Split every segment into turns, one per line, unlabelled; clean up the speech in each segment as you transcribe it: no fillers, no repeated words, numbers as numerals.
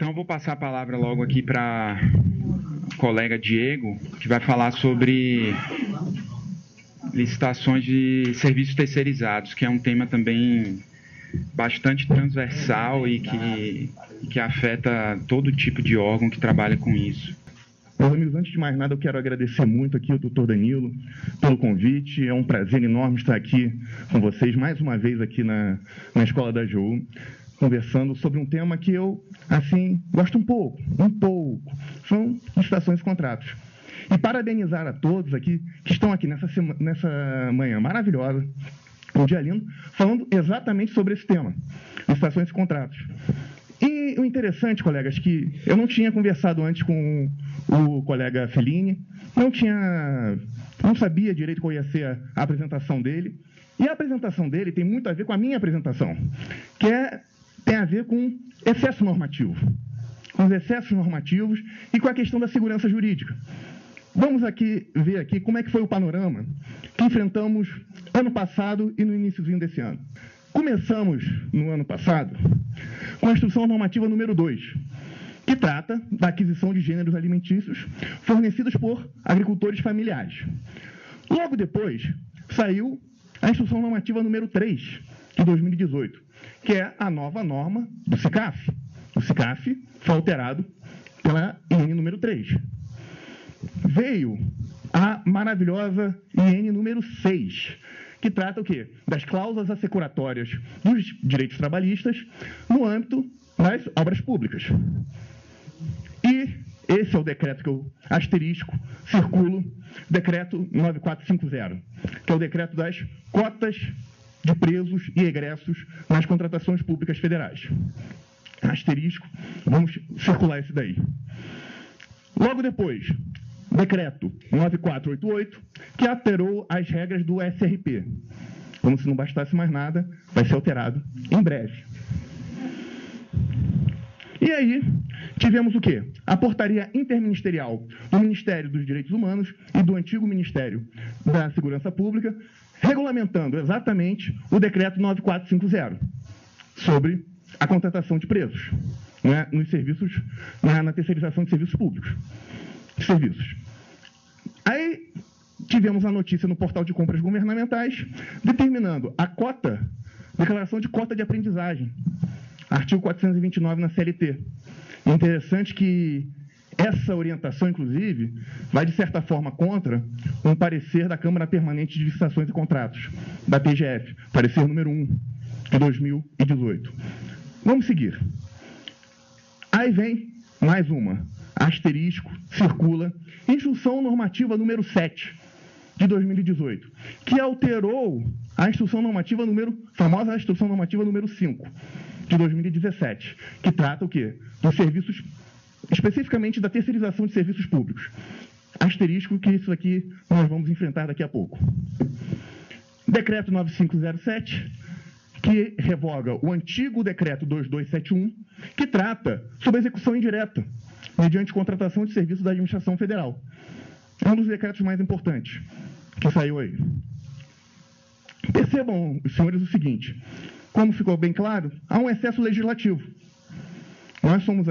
Então, eu vou passar a palavra logo aqui para o colega Diego, que vai falar sobre licitações de serviços terceirizados, que é um tema também bastante transversal e que afeta todo tipo de órgão que trabalha com isso.
Meus amigos, antes de mais nada, eu quero agradecer muito aqui ao Dr. Danilo pelo convite. É um prazer enorme estar aqui com vocês, mais uma vez aqui na Escola da AGU, conversando sobre um tema que eu, assim, gosto um pouco, são licitações e contratos. E parabenizar a todos aqui que estão aqui nessa manhã maravilhosa, um dia lindo, falando exatamente sobre esse tema, licitações e contratos. E o interessante, colegas, que eu não tinha conversado antes com o colega Fellini, não sabia direito qual ia ser a apresentação dele, e a apresentação dele tem muito a ver com a minha apresentação, que tem a ver com excesso normativo, com os excessos normativos e com a questão da segurança jurídica. Vamos ver aqui como é que foi o panorama que enfrentamos ano passado e no iniciozinho desse ano. Começamos, no ano passado, com a Instrução Normativa número 2, que trata da aquisição de gêneros alimentícios fornecidos por agricultores familiares. Logo depois, saiu a Instrução Normativa número 3, de 2018, que é a nova norma do SICAF. O SICAF foi alterado pela IN número 3. Veio a maravilhosa IN número 6, que trata o quê? Das cláusulas assecuratórias dos direitos trabalhistas no âmbito das obras públicas. E esse é o decreto que eu circulo, decreto 9450, que é o decreto das cotas de presos e egressos nas contratações públicas federais. Asterisco, vamos circular esse daí. Logo depois, decreto 9488, que alterou as regras do SRP. Como se não bastasse mais nada, vai ser alterado em breve. E aí, tivemos o quê? A portaria interministerial do Ministério dos Direitos Humanos e do antigo Ministério da Segurança Pública, regulamentando exatamente o decreto 9450, sobre a contratação de presos, né, nos serviços, na terceirização de serviços públicos. Aí tivemos a notícia no portal de compras governamentais determinando a declaração de cota de aprendizagem, artigo 429 na CLT. É interessante que essa orientação, inclusive, vai de certa forma contra um parecer da Câmara Permanente de Licitações e Contratos, da TGF, parecer número 1, de 2018. Vamos seguir. Aí vem mais uma, asterisco, circula, Instrução Normativa número 7, de 2018, que alterou a Instrução Normativa famosa Instrução Normativa número 5, de 2017, que trata o quê? Dos serviços, especificamente da terceirização de serviços públicos. Asterisco, que isso aqui nós vamos enfrentar daqui a pouco. Decreto 9507, que revoga o antigo decreto 2271, que trata sobre a execução indireta, mediante contratação de serviços da administração federal. É um dos decretos mais importantes que saiu aí. Percebam, senhores, o seguinte, como ficou bem claro, há um excesso legislativo. Nós vemos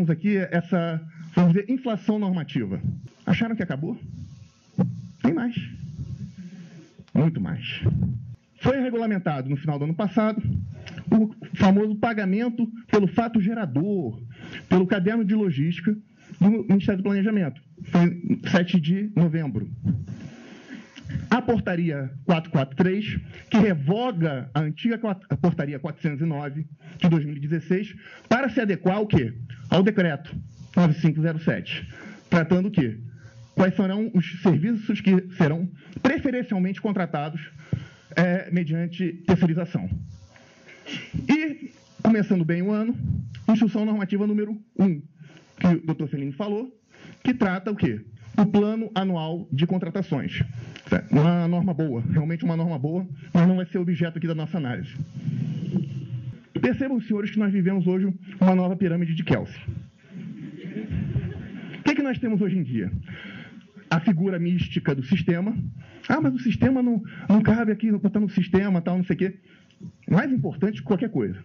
aqui essa, vamos dizer, inflação normativa. Acharam que acabou? Tem mais. Muito mais. Foi regulamentado no final do ano passado o famoso pagamento pelo fato gerador, pelo caderno de logística do Ministério do Planejamento. Foi 7 de novembro. A portaria 443, que revoga a antiga portaria 409 de 2016, para se adequar ao quê? Ao decreto 9507, tratando o quê? Quais serão os serviços que serão preferencialmente contratados mediante terceirização. E, começando bem o ano, Instrução Normativa número 1, que o Dr. Fellini falou, que trata o quê? O Plano Anual de Contratações. Uma norma boa, realmente uma norma boa, mas não vai ser objeto aqui da nossa análise. Percebam, senhores, que nós vivemos hoje uma nova pirâmide de Kelsen. O que nós temos hoje em dia? A figura mística do sistema. Ah, mas o sistema não cabe aqui, não está no sistema, tal, não sei o quê. Mais importante que qualquer coisa.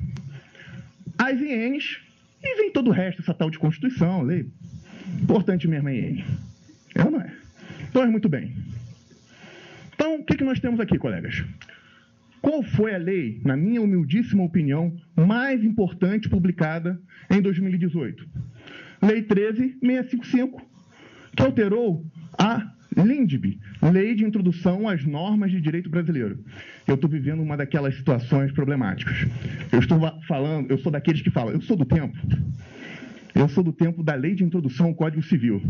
As INs E vem todo o resto, essa tal de Constituição, lei. Importante mesmo é IN. É ou não é? Pois muito bem. Então, o que nós temos aqui, colegas? Qual foi a lei, na minha humildíssima opinião, mais importante publicada em 2018? Lei 13.655, que alterou a LINDB, Lei de Introdução às Normas de Direito Brasileiro. Eu estou vivendo uma daquelas situações problemáticas. Eu sou daqueles que falam, eu sou do tempo da Lei de Introdução ao Código Civil.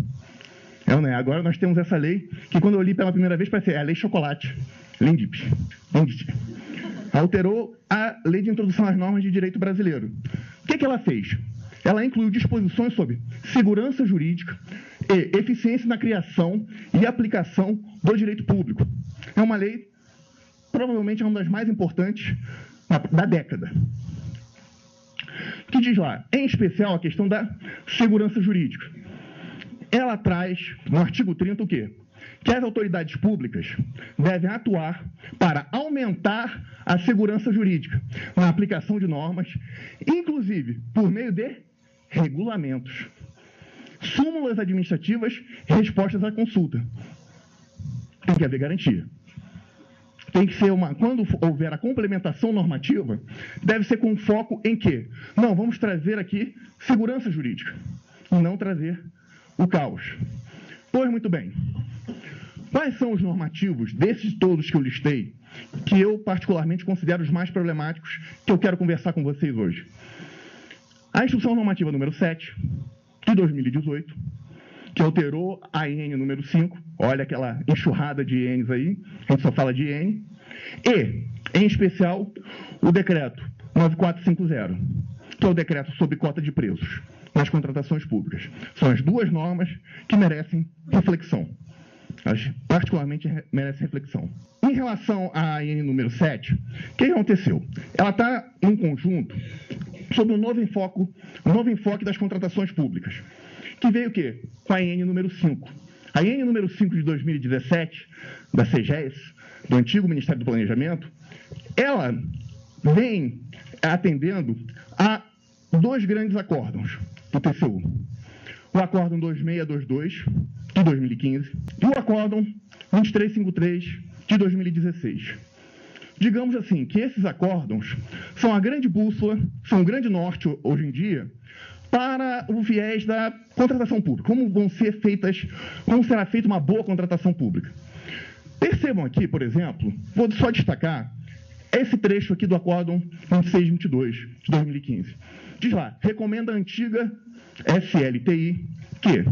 Né? Agora nós temos essa lei, que quando eu li pela primeira vez, parece a Lei Chocolate, LINDB. Alterou a Lei de Introdução às Normas de Direito Brasileiro. O que ela fez? Ela incluiu disposições sobre segurança jurídica e eficiência na criação e aplicação do direito público. É uma lei, provavelmente, uma das mais importantes da década. Que diz lá, em especial, a questão da segurança jurídica. Ela traz, no artigo 30, o quê? Que as autoridades públicas devem atuar para aumentar a segurança jurídica na aplicação de normas, inclusive por meio de regulamentos, súmulas administrativas e respostas à consulta. Tem que haver garantia. Tem que ser quando houver a complementação normativa, deve ser com foco em quê? Não, vamos trazer aqui segurança jurídica e não trazer o caos. Pois muito bem. Quais são os normativos, desses todos que eu listei, que eu particularmente considero os mais problemáticos, que eu quero conversar com vocês hoje? A Instrução Normativa número 7, de 2018, que alterou a IN número 5, olha aquela enxurrada de INs aí, a gente só fala de IN, e, em especial, o decreto 9450, que é o decreto sobre cota de preços nas contratações públicas. São as duas normas que merecem reflexão. Elas particularmente merecem reflexão. Em relação à IN número 7, o que aconteceu? Ela está em um conjunto sobre um novo enfoque das contratações públicas, que veio o quê? Com a IN número 5. A IN número 5 de 2017, da CEGES, do antigo Ministério do Planejamento, ela vem atendendo a dois grandes acórdãos do TCU. O acórdão 2622, de 2015, e o acórdão 2353, de 2016. Digamos assim, que esses acórdãos são a grande bússola, são o grande norte, hoje em dia, para o viés da contratação pública. Como será feita uma boa contratação pública. Percebam aqui, por exemplo, vou só destacar esse trecho aqui do acórdão 2622, de 2015. Diz lá, recomenda a antiga SLTI que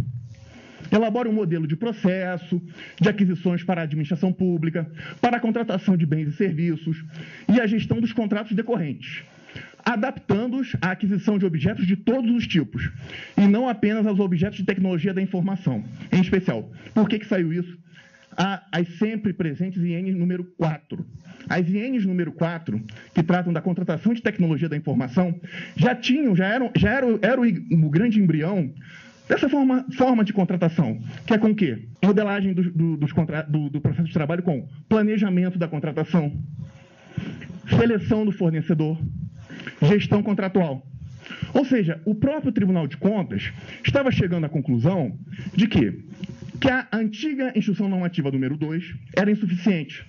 elabore um modelo de processo, de aquisições para a administração pública, para a contratação de bens e serviços e a gestão dos contratos decorrentes, adaptando-os à aquisição de objetos de todos os tipos, e não apenas aos objetos de tecnologia da informação. Em especial, por que saiu isso? As sempre presentes IN número 4. As INs número 4, que tratam da contratação de tecnologia da informação, já era o grande embrião dessa forma de contratação, que é com o quê? Modelagem do processo de trabalho com planejamento da contratação, seleção do fornecedor, gestão contratual. Ou seja, o próprio Tribunal de Contas estava chegando à conclusão de que a antiga Instrução Normativa número 2 era insuficiente.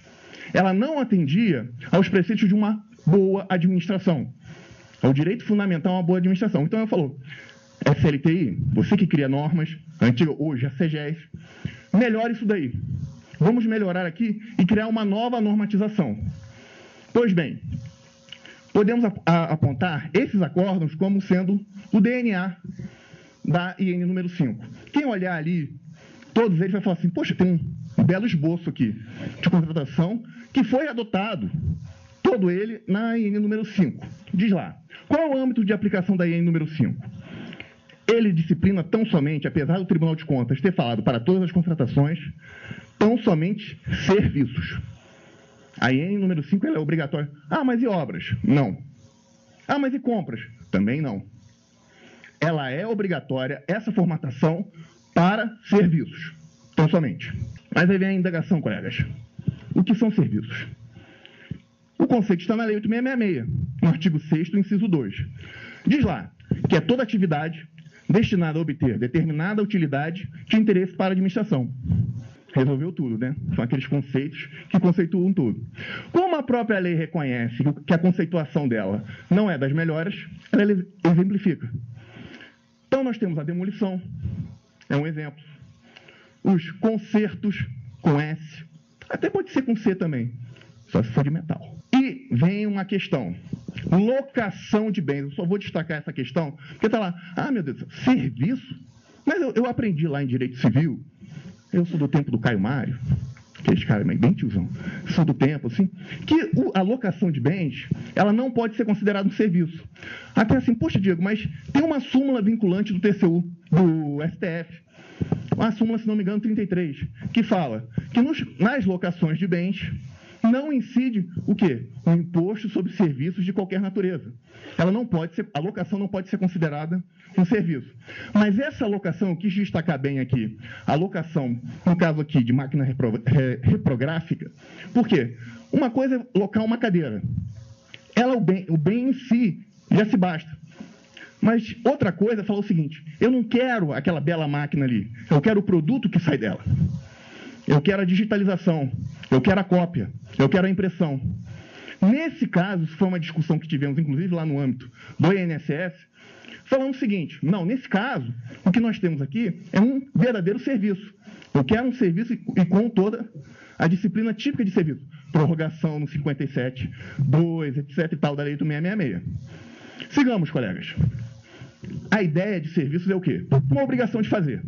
Ela não atendia aos preceitos de uma boa administração, ao direito fundamental a uma boa administração. Então, ela falou, SLTI, você que cria normas, antiga, hoje a CEGES, melhore isso daí. Vamos melhorar aqui e criar uma nova normatização. Pois bem, podemos apontar esses acórdãos como sendo o DNA da IN número 5. Quem olhar ali, todos eles vai falar assim, poxa, tem um belo esboço aqui de contratação que foi adotado, todo ele, na IN número 5. Diz lá, qual é o âmbito de aplicação da IN número 5? Ele disciplina tão somente, apesar do Tribunal de Contas ter falado para todas as contratações, tão somente serviços. A IN número 5 ela é obrigatória. Ah, mas e obras? Não. Ah, mas e compras? Também não. Ela é obrigatória, essa formatação, para serviços. Tão somente. Mas aí vem a indagação, colegas. O que são serviços? O conceito está na Lei 8.666, no artigo 6º, inciso 2. Diz lá que é toda atividade destinada a obter determinada utilidade de interesse para a administração. Resolveu tudo, né? São aqueles conceitos que conceituam tudo. Como a própria lei reconhece que a conceituação dela não é das melhores, ela exemplifica. Então, nós temos a demolição, é um exemplo. Os concertos com S, até pode ser com C também, só se for de metal. E vem uma questão, locação de bens. Eu só vou destacar essa questão, porque está lá, meu Deus, serviço? Mas eu aprendi lá em Direito Civil, eu sou do tempo do Caio Mário, aqueles caras bem tiozão, sou do tempo, assim, que a locação de bens, ela não pode ser considerada um serviço. Até assim, poxa, Diego, mas tem uma súmula vinculante do TCU, do STF, uma súmula, se não me engano, 33, que fala que nas locações de bens não incide o quê? O imposto sobre serviços de qualquer natureza. A locação não pode ser considerada um serviço. Mas essa locação, eu quis destacar bem aqui, a locação, no caso aqui, de máquina reprográfica, por quê? Uma coisa é locar uma cadeira. O bem em si já se basta. Mas outra coisa é falar o seguinte, eu não quero aquela bela máquina ali, eu quero o produto que sai dela. Eu quero a digitalização, eu quero a cópia, eu quero a impressão. Nesse caso, isso foi uma discussão que tivemos, inclusive, lá no âmbito do INSS, falando o seguinte, não, nesse caso, o que nós temos aqui é um verdadeiro serviço. Eu quero um serviço e com toda a disciplina típica de serviço. Prorrogação no 57.2, etc. e tal, da Lei 8.666. Sigamos, colegas. A ideia de serviços é o quê? Uma obrigação de fazer.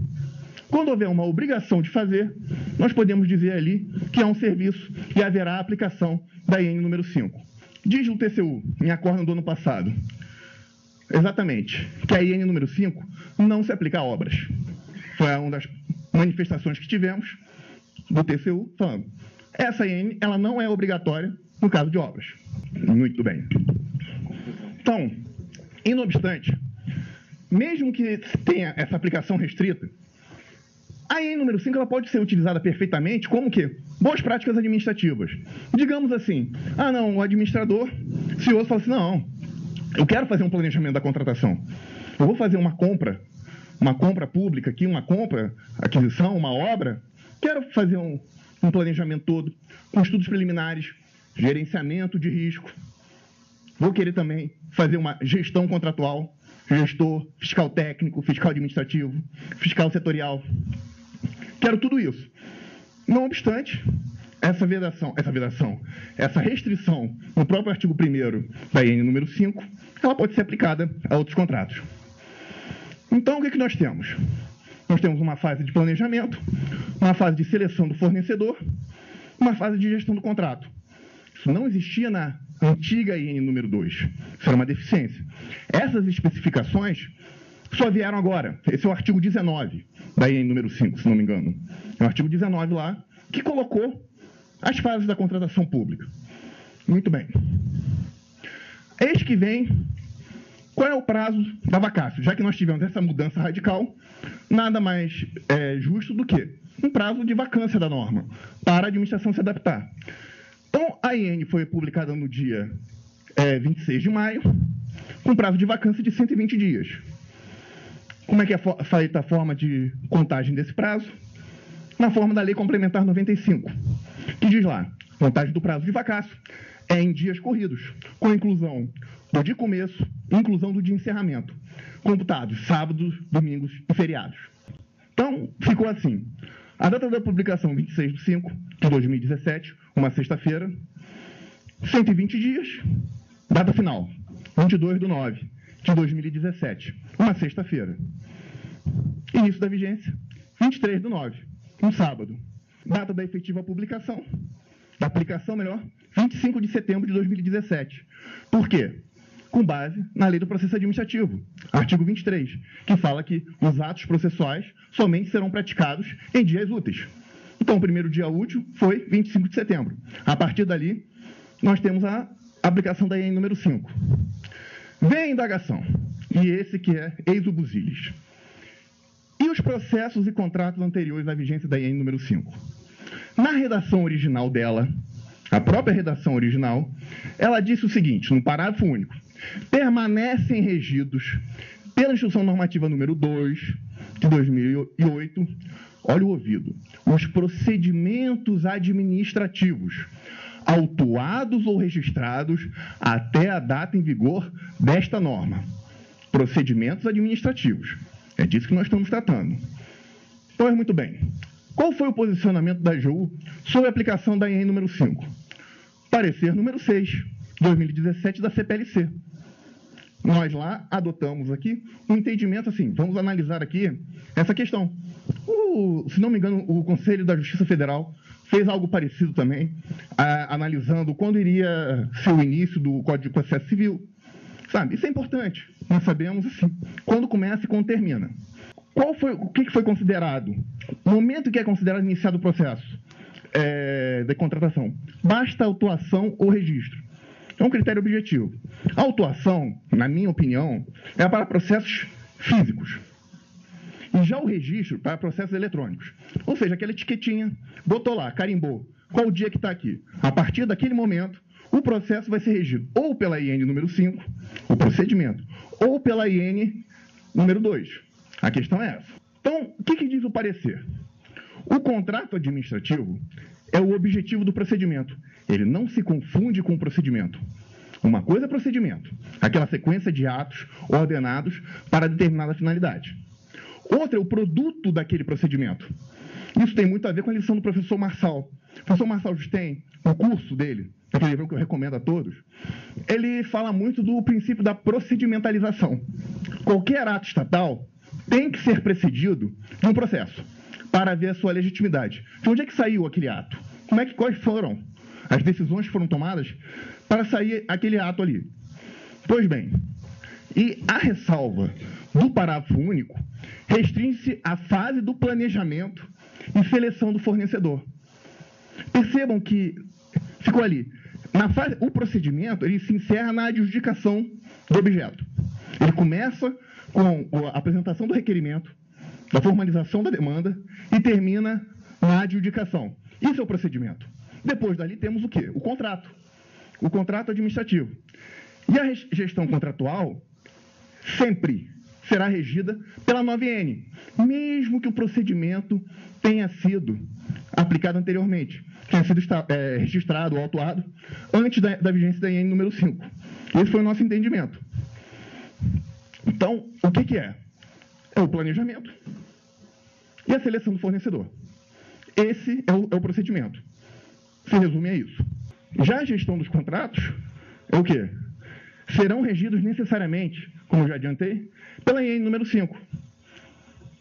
Quando houver uma obrigação de fazer, nós podemos dizer ali que é um serviço e haverá a aplicação da IN número 5. Diz o TCU, em acórdão do ano passado, exatamente, que a IN número 5 não se aplica a obras. Foi uma das manifestações que tivemos do TCU falando. Essa IN, ela não é obrigatória no caso de obras. Muito bem. Então, não obstante, mesmo que tenha essa aplicação restrita, a IN número 5 ela pode ser utilizada perfeitamente como o quê? Boas práticas administrativas. Digamos assim, o administrador, CEO, fala assim, não, eu quero fazer um planejamento da contratação. Eu vou fazer uma compra pública aqui, uma compra, aquisição, uma obra, quero fazer um planejamento todo, com estudos preliminares, gerenciamento de risco. Vou querer também fazer uma gestão contratual, gestor, fiscal técnico, fiscal administrativo, fiscal setorial. Quero tudo isso. Não obstante, essa restrição no próprio artigo 1º da IN número 5, ela pode ser aplicada a outros contratos. Então, o que nós temos? Nós temos uma fase de planejamento, uma fase de seleção do fornecedor, uma fase de gestão do contrato. Isso não existia na antiga IN número 2. Isso era uma deficiência. Essas especificações só vieram agora. Esse é o artigo 19 da IN número 5, se não me engano. É o artigo 19 lá, que colocou as fases da contratação pública. Muito bem. Eis que vem, qual é o prazo da vacácio? Já que nós tivemos essa mudança radical, nada mais justo do que um prazo de vacância da norma, para a administração se adaptar. Então, a IN foi publicada no dia 26 de maio, com prazo de vacância de 120 dias. Como é que é feita a forma de contagem desse prazo? Na forma da Lei Complementar 95, que diz lá, contagem do prazo de vacácio é em dias corridos, com inclusão do de começo e inclusão do de encerramento, computados sábados, domingos e feriados. Então, ficou assim. A data da publicação, 26/5 de 2017, uma sexta-feira, 120 dias, data final, 22/9 de 2017, uma sexta-feira. Início da vigência, 23/9, um sábado. Data da efetiva publicação, da aplicação, melhor, 25 de setembro de 2017. Por quê? Com base na Lei do Processo Administrativo, artigo 23, que fala que os atos processuais somente serão praticados em dias úteis. Então, o primeiro dia útil foi 25 de setembro. A partir dali, nós temos a aplicação da IN número 5. Vem a indagação, e esse que é ex ubusilis. E os processos e contratos anteriores à vigência da IN número 5? Na redação original dela, a própria redação original, ela disse o seguinte, no parágrafo único: permanecem regidos pela Instrução Normativa número 2, de 2008, olha o ouvido, os procedimentos administrativos autuados ou registrados até a data em vigor desta norma. Procedimentos administrativos. É disso que nós estamos tratando. Pois muito bem. Qual foi o posicionamento da AGU sobre a aplicação da IN número 5? Parecer número 6, 2017, da CPLC. Nós lá adotamos aqui um entendimento assim, vamos analisar aqui essa questão. Se não me engano, o Conselho da Justiça Federal fez algo parecido também, analisando quando iria ser o início do Código de Processo Civil. Sabe, isso é importante. Nós sabemos assim, quando começa e quando termina. O que foi considerado? No momento que é considerado iniciado o processo de contratação, basta a autuação ou registro. É um critério objetivo. A autuação, na minha opinião, é para processos físicos. E já o registro para processos eletrônicos. Ou seja, aquela etiquetinha, botou lá, carimbou, qual o dia que está aqui. A partir daquele momento, o processo vai ser regido ou pela IN número 5, o procedimento, ou pela IN número 2. A questão é essa. Então, o que diz o parecer? O contrato administrativo é o objetivo do procedimento. Ele não se confunde com o procedimento. Uma coisa é procedimento, aquela sequência de atos ordenados para determinada finalidade. Outra é o produto daquele procedimento. Isso tem muito a ver com a lição do professor Marçal. O professor Marçal Justem, no curso dele, aquele livro que eu recomendo a todos, ele fala muito do princípio da procedimentalização. Qualquer ato estatal tem que ser precedido de um processo para ver a sua legitimidade. De onde é que saiu aquele ato? Quais foram as decisões que foram tomadas para sair aquele ato ali? Pois bem, e a ressalva do parágrafo único restringe-se à fase do planejamento e seleção do fornecedor. Percebam que ficou ali. O procedimento ele se encerra na adjudicação do objeto. Ele começa com a apresentação do requerimento, da formalização da demanda e termina na adjudicação. Isso é o procedimento. Depois dali temos o quê? O contrato administrativo. E a gestão contratual sempre será regida pela 9N, mesmo que o procedimento tenha sido aplicado anteriormente, tenha sido registrado ou autuado antes da vigência da IN número 5. Esse foi o nosso entendimento. Então, o que é? É o planejamento e a seleção do fornecedor. Esse é o procedimento. Se resume a isso. Já a gestão dos contratos é o quê? Serão regidos necessariamente, como eu já adiantei, pela IN número 5.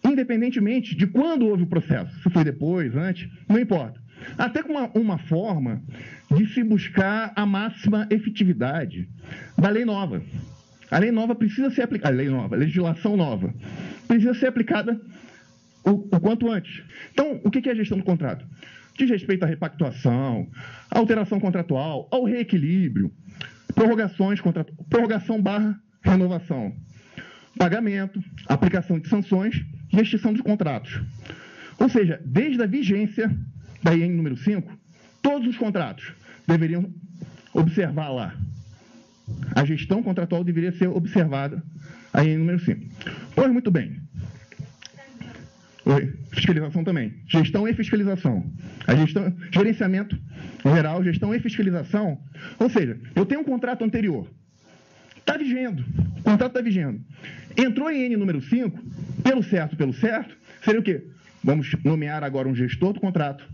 Independentemente de quando houve o processo, se foi depois, antes, não importa. Até com uma forma de se buscar a máxima efetividade da lei nova. A lei nova precisa ser aplicada, a legislação nova, precisa ser aplicada o quanto antes. Então, o que é a gestão do contrato? Diz respeito à repactuação, à alteração contratual, ao reequilíbrio, prorrogação / renovação, pagamento, aplicação de sanções e extinção dos contratos. Ou seja, desde a vigência da IN número 5, todos os contratos deveriam observar lá. A gestão contratual deveria ser observada a IN número 5. Pois muito bem. Fiscalização também. Gestão e fiscalização. Gerenciamento geral, gestão e fiscalização. Ou seja, eu tenho um contrato anterior. Está vigendo. O contrato está vigendo. Entrou em IN número 5, pelo certo, seria o quê? Vamos nomear agora um gestor do contrato,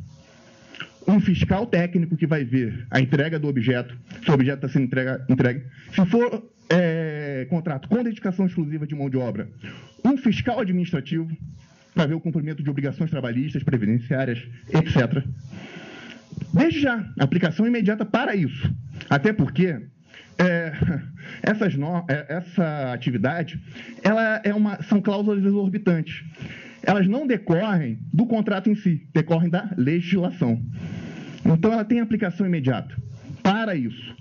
um fiscal técnico que vai ver a entrega do objeto, se o objeto está sendo entregue. Se for contrato com dedicação exclusiva de mão de obra, um fiscal administrativo, para ver o cumprimento de obrigações trabalhistas, previdenciárias, etc. Desde já, aplicação imediata para isso. Até porque essa atividade são cláusulas exorbitantes. Elas não decorrem do contrato em si, decorrem da legislação. Então, ela tem aplicação imediata para isso.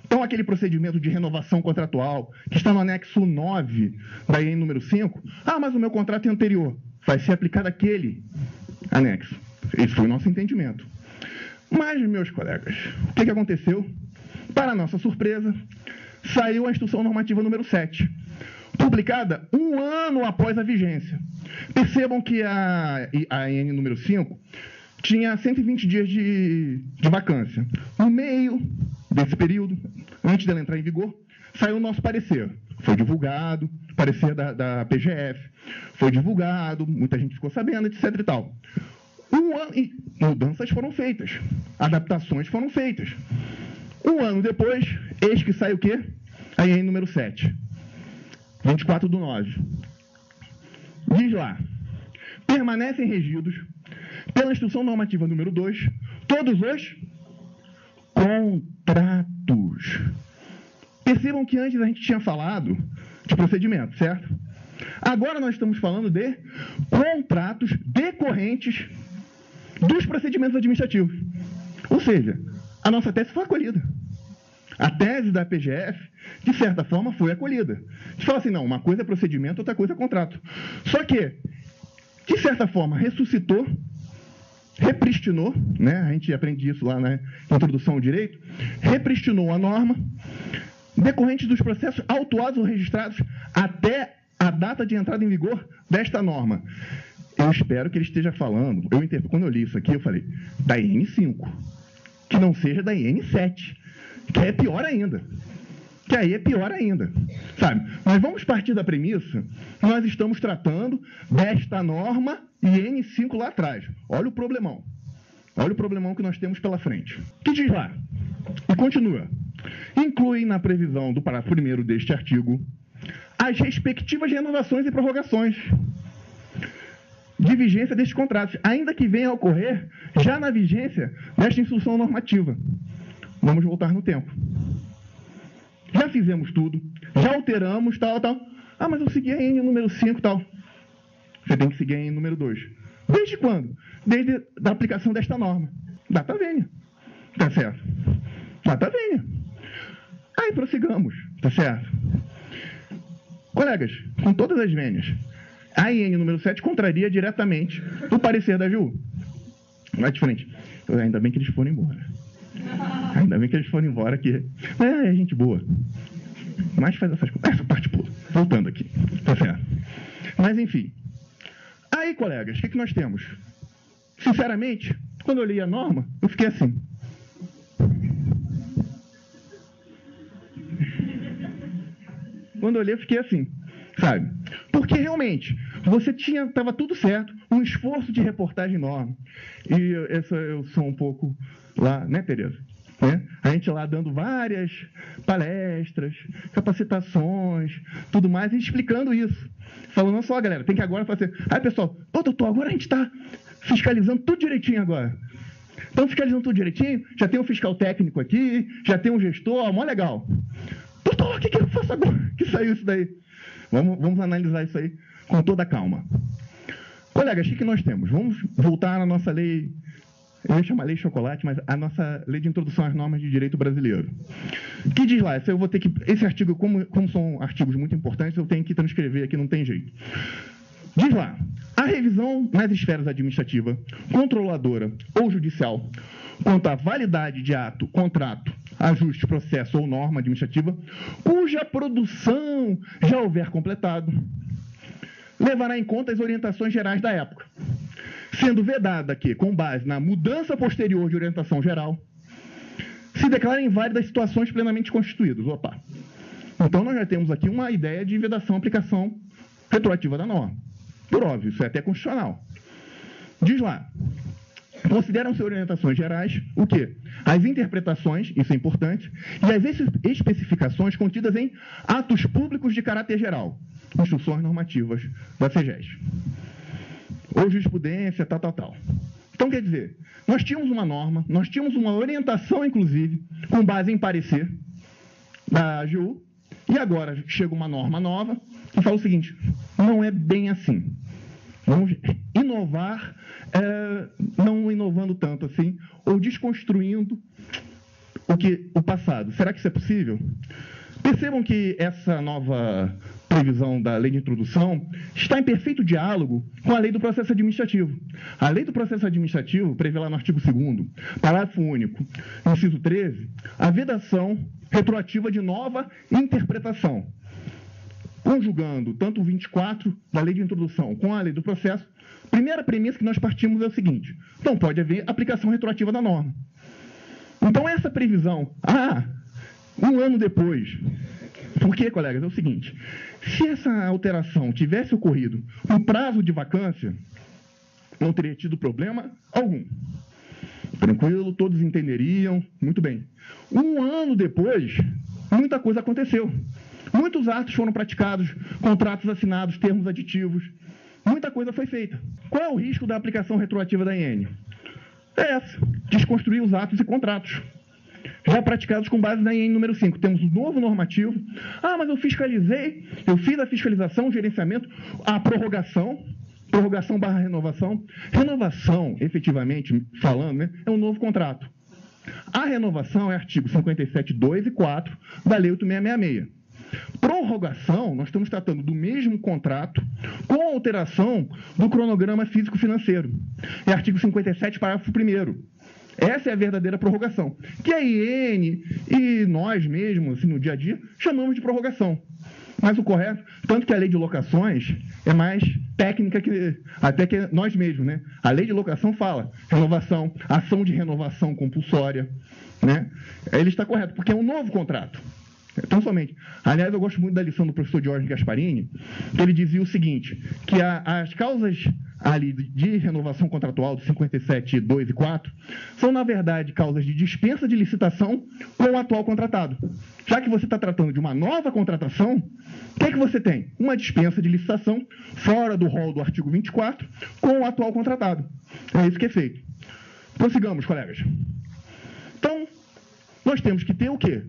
Então, aquele procedimento de renovação contratual, que está no anexo 9 da IN número 5, mas o meu contrato é anterior, vai ser aplicado aquele anexo. Esse foi o nosso entendimento. Mas, meus colegas, o que aconteceu? Para nossa surpresa, saiu a Instrução Normativa número 7, publicada 1 ano após a vigência. Percebam que a AN número 5 tinha 120 dias de vacância. No meio desse período, antes dela entrar em vigor, saiu o nosso parecer. Foi divulgado, parecer da PGF, foi divulgado, muita gente ficou sabendo, etc. e tal. E mudanças foram feitas, adaptações foram feitas. 1 ano depois, eis que sai o quê? A AN número 7, 24/9. Diz lá: permanecem regidos pela Instrução Normativa número 2 todos os contratos. Percebam que antes a gente tinha falado de procedimento, certo? Agora nós estamos falando de contratos decorrentes dos procedimentos administrativos. Ou seja, a nossa tese foi acolhida. A tese da PGF, de certa forma, foi acolhida. A gente fala assim, não, uma coisa é procedimento, outra coisa é contrato. Só que, de certa forma, ressuscitou, repristinou, né? A gente aprende isso lá na introdução ao direito, repristinou a norma decorrente dos processos autuados ou registrados até a data de entrada em vigor desta norma. Eu espero que ele esteja falando, quando eu li isso aqui, eu falei, da IN 5, que não seja da IN 7, que é pior ainda. Que aí é pior ainda, sabe? Mas vamos partir da premissa que nós estamos tratando desta norma IN 5 lá atrás. Olha o problemão. Olha o problemão que nós temos pela frente. Que diz lá? E continua. Inclui na previsão do parágrafo 1º deste artigo as respectivas renovações e prorrogações de vigência destes contratos, ainda que venha a ocorrer já na vigência desta instrução normativa. Vamos voltar no tempo. Já fizemos tudo, já alteramos, tal. Ah, mas eu segui a N número 5, tal. Você tem que seguir a N número 2. Desde quando? Desde a aplicação desta norma. Data vênia. Tá certo? Data vênia. Aí prossigamos. Tá certo? Colegas, com todas as vênias, a IN número 7 contraria diretamente o parecer da AGU. Vai de frente. Ainda bem que eles foram embora. Ainda bem que eles foram embora, que é gente boa. Mas faz essas coisas. Essa parte pula. Voltando aqui. Tá certo? Mas, enfim. Aí, colegas, o que nós temos? Sinceramente, quando eu li a norma, eu fiquei assim. Quando eu li, eu fiquei assim. Sabe? Porque, realmente, você estava tudo certo, um esforço de reportagem enorme. E eu sou um pouco lá, né, Tereza? Né? A gente lá dando várias palestras, capacitações, tudo mais, e explicando isso. Falando, não só, galera, tem que agora fazer. Aí, pessoal, doutor, agora a gente está fiscalizando tudo direitinho agora. Estamos fiscalizando tudo direitinho, já tem um fiscal técnico aqui, já tem um gestor, mó legal. Doutor, o que eu faço agora que saiu isso daí? Vamos analisar isso aí com toda a calma. Colegas, o que nós temos? Vamos voltar à nossa lei, eu ia chamar lei chocolate, mas a nossa lei de introdução às normas de direito brasileiro. Que diz lá, eu vou ter que, esse artigo, como são artigos muito importantes, eu tenho que transcrever aqui, não tem jeito. Diz lá, a revisão nas esferas administrativa, controladora ou judicial, quanto à validade de ato, contrato, ajuste, processo ou norma administrativa, cuja produção já houver completado, levará em conta as orientações gerais da época, sendo vedada que, com base na mudança posterior de orientação geral, se declarem válidas situações plenamente constituídas. Opa! Então, nós já temos aqui uma ideia de vedação, aplicação retroativa da norma. Por óbvio, isso é até constitucional. Diz lá, consideram-se orientações gerais o quê? As interpretações, isso é importante, e as especificações contidas em atos públicos de caráter geral, instruções normativas da CEGES. Ou jurisprudência, tal. Então, quer dizer, nós tínhamos uma norma, nós tínhamos uma orientação, inclusive, com base em parecer da AGU, e agora chega uma norma nova que fala o seguinte, não é bem assim. Vamos inovar, não inovando tanto assim, ou desconstruindo o passado. Será que isso é possível? Percebam que essa nova previsão da lei de introdução está em perfeito diálogo com a lei do processo administrativo. A lei do processo administrativo prevê lá no artigo 2º, parágrafo único, inciso 13, a vedação retroativa de nova interpretação. Conjugando tanto o 24 da lei de introdução com a lei do processo, primeira premissa que nós partimos é o seguinte: não pode haver aplicação retroativa da norma. Então, essa previsão, um ano depois, por quê, colegas? É o seguinte: se essa alteração tivesse ocorrido no prazo de vacância, não teria tido problema algum. Tranquilo, todos entenderiam, muito bem. Um ano depois, muita coisa aconteceu. Muitos atos foram praticados, contratos assinados, termos aditivos. Muita coisa foi feita. Qual é o risco da aplicação retroativa da IN? É essa: desconstruir os atos e contratos já praticados com base na IN número 5. Temos um novo normativo. Mas eu fiscalizei, eu fiz a fiscalização, o gerenciamento, a prorrogação / renovação. Renovação, efetivamente falando, né, é um novo contrato. A renovação é artigo 57, 2 e 4 da Lei 8666. Prorrogação, nós estamos tratando do mesmo contrato com alteração do cronograma físico-financeiro. É artigo 57, parágrafo 1º. Essa é a verdadeira prorrogação, que a IN e nós mesmos, assim, no dia a dia, chamamos de prorrogação. Mas o correto, tanto que a lei de locações é mais técnica até que nós mesmos, né? A lei de locação fala renovação, ação de renovação compulsória, né? Ele está correto, porque é um novo contrato. Então, somente. Aliás, eu gosto muito da lição do professor Jorge Gasparini, que ele dizia o seguinte, que as causas ali de renovação contratual do 57, 2 e 4 são, na verdade, causas de dispensa de licitação com o atual contratado. Já que você está tratando de uma nova contratação, o que é que você tem? Uma dispensa de licitação fora do rol do artigo 24 com o atual contratado. É isso que é feito. Prossigamos, colegas. Então, nós temos que ter o quê?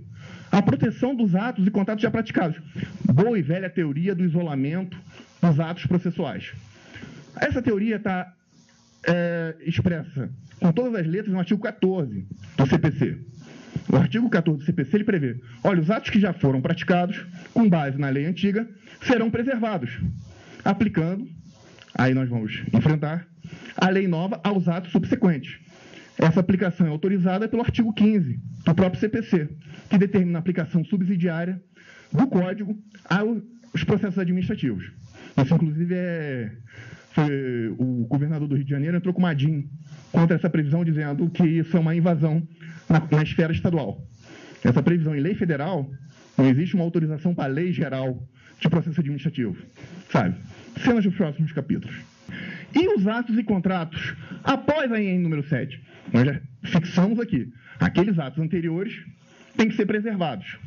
A proteção dos atos e contratos já praticados. Boa e velha teoria do isolamento dos atos processuais. Essa teoria está expressa com todas as letras no artigo 14 do CPC. O artigo 14 do CPC ele prevê: olha, os atos que já foram praticados com base na lei antiga serão preservados, aplicando, aí nós vamos enfrentar, a lei nova aos atos subsequentes. Essa aplicação é autorizada pelo artigo 15 do próprio CPC, que determina a aplicação subsidiária do Código aos processos administrativos. Isso, inclusive, o governador do Rio de Janeiro entrou com uma DIN contra essa previsão, dizendo que isso é uma invasão na esfera estadual. Essa previsão em lei federal, não existe uma autorização para a lei geral de processo administrativo. Sabe? Cenas dos próximos capítulos. E os atos e contratos após a IN número 7? Nós já fixamos aqui. Aqueles atos anteriores têm que ser preservados.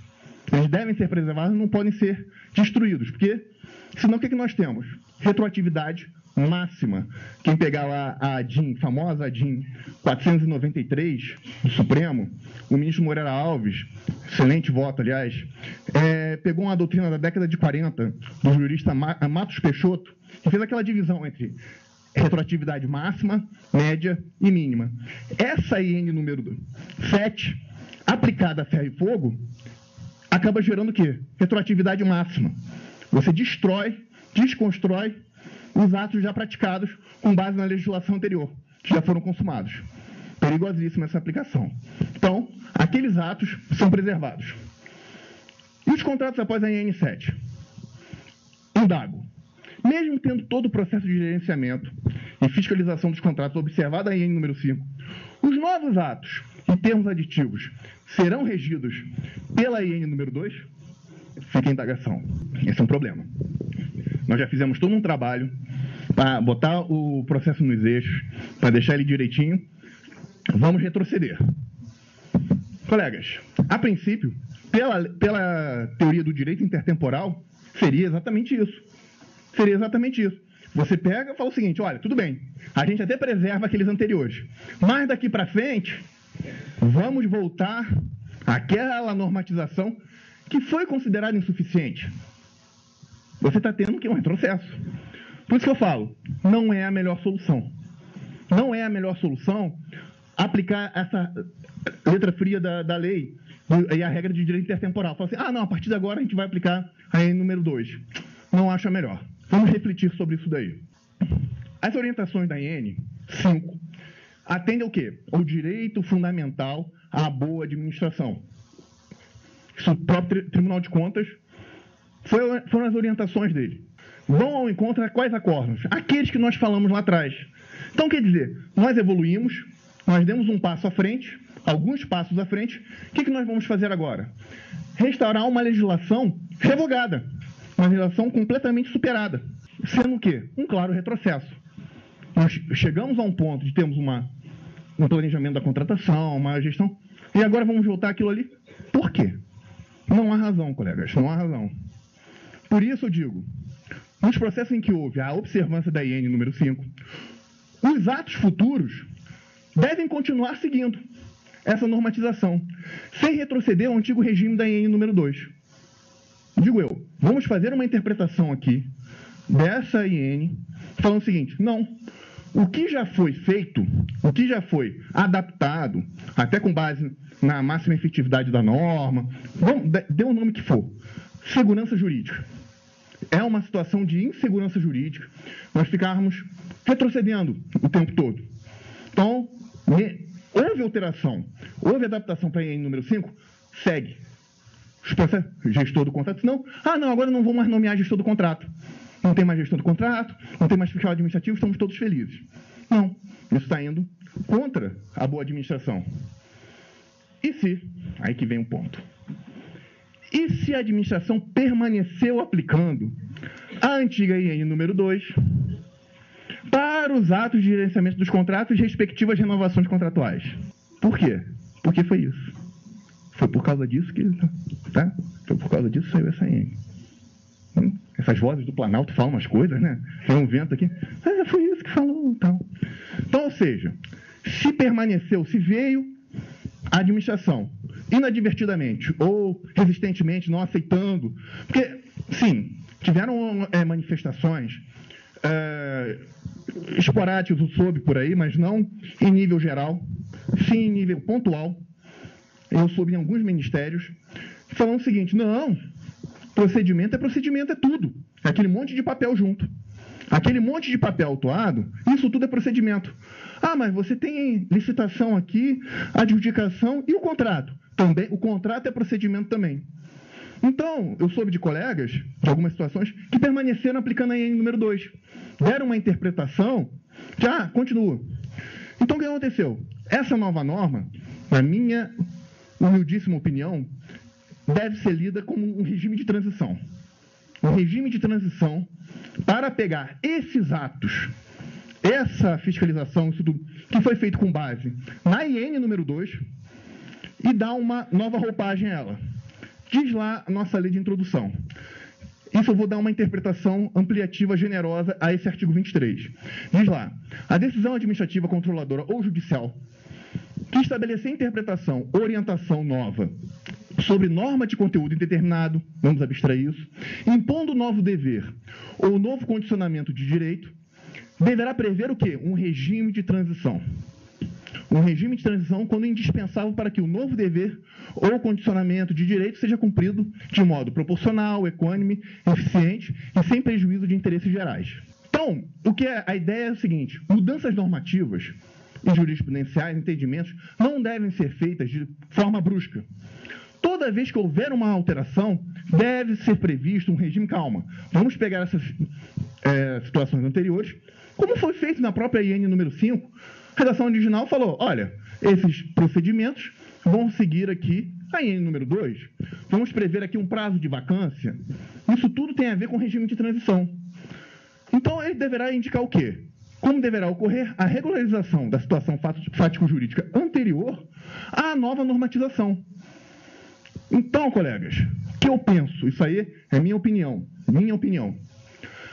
Eles devem ser preservados, não podem ser destruídos, porque senão o que nós temos? Retroatividade máxima. Quem pegar lá a DIN, famosa DIN 493 do Supremo, o ministro Moreira Alves, excelente voto, aliás, pegou uma doutrina da década de 40 do jurista Matos Peixoto, que fez aquela divisão entre retroatividade máxima, média e mínima. Essa IN número 7, aplicada a ferro e fogo, acaba gerando o quê? Retroatividade máxima. Você destrói, desconstrói os atos já praticados com base na legislação anterior, que já foram consumados. Perigosíssima essa aplicação. Então, aqueles atos são preservados. E os contratos após a IN 7? Indago. Mesmo tendo todo o processo de gerenciamento e fiscalização dos contratos observado a IN número 5, os novos atos e termos aditivos serão regidos pela IN número 2? Fica a indagação. Esse é um problema. Nós já fizemos todo um trabalho para botar o processo nos eixos, para deixar ele direitinho. Vamos retroceder. Colegas, a princípio, pela teoria do direito intertemporal, seria exatamente isso. Seria exatamente isso. Você pega e fala o seguinte: olha, tudo bem, a gente até preserva aqueles anteriores, mas daqui para frente, vamos voltar àquela normatização que foi considerada insuficiente. Você está tendo que um retrocesso. Por isso que eu falo, não é a melhor solução. Não é a melhor solução aplicar essa letra fria da lei e a regra de direito intertemporal. Fala assim, não, a partir de agora a gente vai aplicar a AN número 2. Não acho a melhor. Vamos refletir sobre isso daí. As orientações da AN 5 atendem ao quê? Ao direito fundamental à boa administração. Isso o próprio Tribunal de Contas foram as orientações dele. Vão ao encontro a quais acordos? Aqueles que nós falamos lá atrás. Então, quer dizer, nós evoluímos, nós demos um passo à frente, alguns passos à frente. O que nós vamos fazer agora? Restaurar uma legislação revogada, uma legislação completamente superada, sendo o quê? Um claro retrocesso. Nós chegamos a um ponto de termos um planejamento da contratação, uma gestão, e agora vamos voltar àquilo ali? Por quê? Não há razão, colegas, não há razão. Por isso eu digo, nos processos em que houve a observância da IN número 5, os atos futuros devem continuar seguindo essa normatização, sem retroceder ao antigo regime da IN número 2. Digo eu, vamos fazer uma interpretação aqui dessa IN, falando o seguinte, não, o que já foi feito, o que já foi adaptado, até com base na máxima efetividade da norma, dê o nome que for, segurança jurídica. É uma situação de insegurança jurídica, nós ficarmos retrocedendo o tempo todo. Então, houve alteração, houve adaptação para a IN número 5, segue. Gestor do contrato, não, agora não vou mais nomear gestor do contrato. Não tem mais gestor do contrato, não tem mais fiscal administrativo, estamos todos felizes. Não, isso está indo contra a boa administração. E se, aí que vem o ponto, e se a administração permaneceu aplicando a antiga IN número 2 para os atos de gerenciamento dos contratos e respectivas renovações contratuais? Por quê? Porque foi isso. Foi por causa disso que... Tá? Foi por causa disso que saiu essa IN. Essas vozes do Planalto falam umas coisas, né? Tem um vento aqui. Mas foi isso que falou, então. Então, ou seja, se permaneceu, se veio a administração inadvertidamente ou resistentemente, não aceitando, porque, sim, tiveram manifestações esporádicas, eu soube por aí, mas não em nível geral, sim em nível pontual. Eu soube em alguns ministérios falando o seguinte, não, procedimento, é tudo. É aquele monte de papel junto. Aquele monte de papel autuado, isso tudo é procedimento. Mas você tem licitação aqui, adjudicação e o contrato. Também, o contrato é procedimento também. Então, eu soube de colegas, de algumas situações, que permaneceram aplicando a IN número 2. Deram uma interpretação de, continua. Então, o que aconteceu? Essa nova norma, na minha humildíssima opinião, deve ser lida como um regime de transição. Um regime de transição para pegar esses atos, essa fiscalização, isso tudo, que foi feito com base na IN número 2 e dar uma nova roupagem a ela. Diz lá a nossa lei de introdução. Isso eu vou dar uma interpretação ampliativa generosa a esse artigo 23. Diz lá, a decisão administrativa controladora ou judicial que estabelecer interpretação, orientação nova sobre norma de conteúdo indeterminado, vamos abstrair isso, impondo novo dever ou novo condicionamento de direito, deverá prever o quê? Um regime de transição. Um regime de transição quando indispensável para que o novo dever ou condicionamento de direito seja cumprido de modo proporcional, equânime, eficiente e sem prejuízo de interesses gerais. Então, a ideia é o seguinte, mudanças normativas e jurisprudenciais, entendimentos, não devem ser feitas de forma brusca. Toda vez que houver uma alteração, deve ser previsto um regime calma. Vamos pegar essas situações anteriores, como foi feito na própria IN número 5, a redação original falou, olha, esses procedimentos vão seguir aqui a IN número 2, vamos prever aqui um prazo de vacância, isso tudo tem a ver com o regime de transição. Então, ele deverá indicar o quê? Como deverá ocorrer a regularização da situação fático-jurídica anterior à nova normatização. Então, colegas, o que eu penso? Isso aí é minha opinião.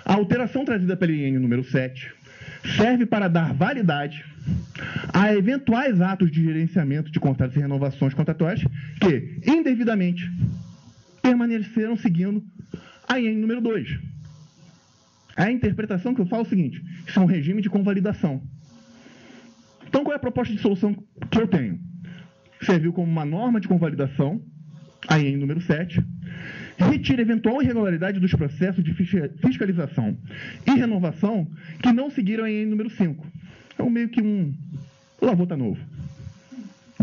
A alteração trazida pela IN número 7 serve para dar validade a eventuais atos de gerenciamento de contratos e renovações contratuais que, indevidamente, permaneceram seguindo a IN número 2. A interpretação que eu falo é o seguinte, isso é um regime de convalidação. Então, qual é a proposta de solução que eu tenho? Serviu como uma norma de convalidação a IN número 7, retire eventual irregularidade dos processos de fiscalização e renovação que não seguiram a IN número 5. É meio que o lavou tá novo.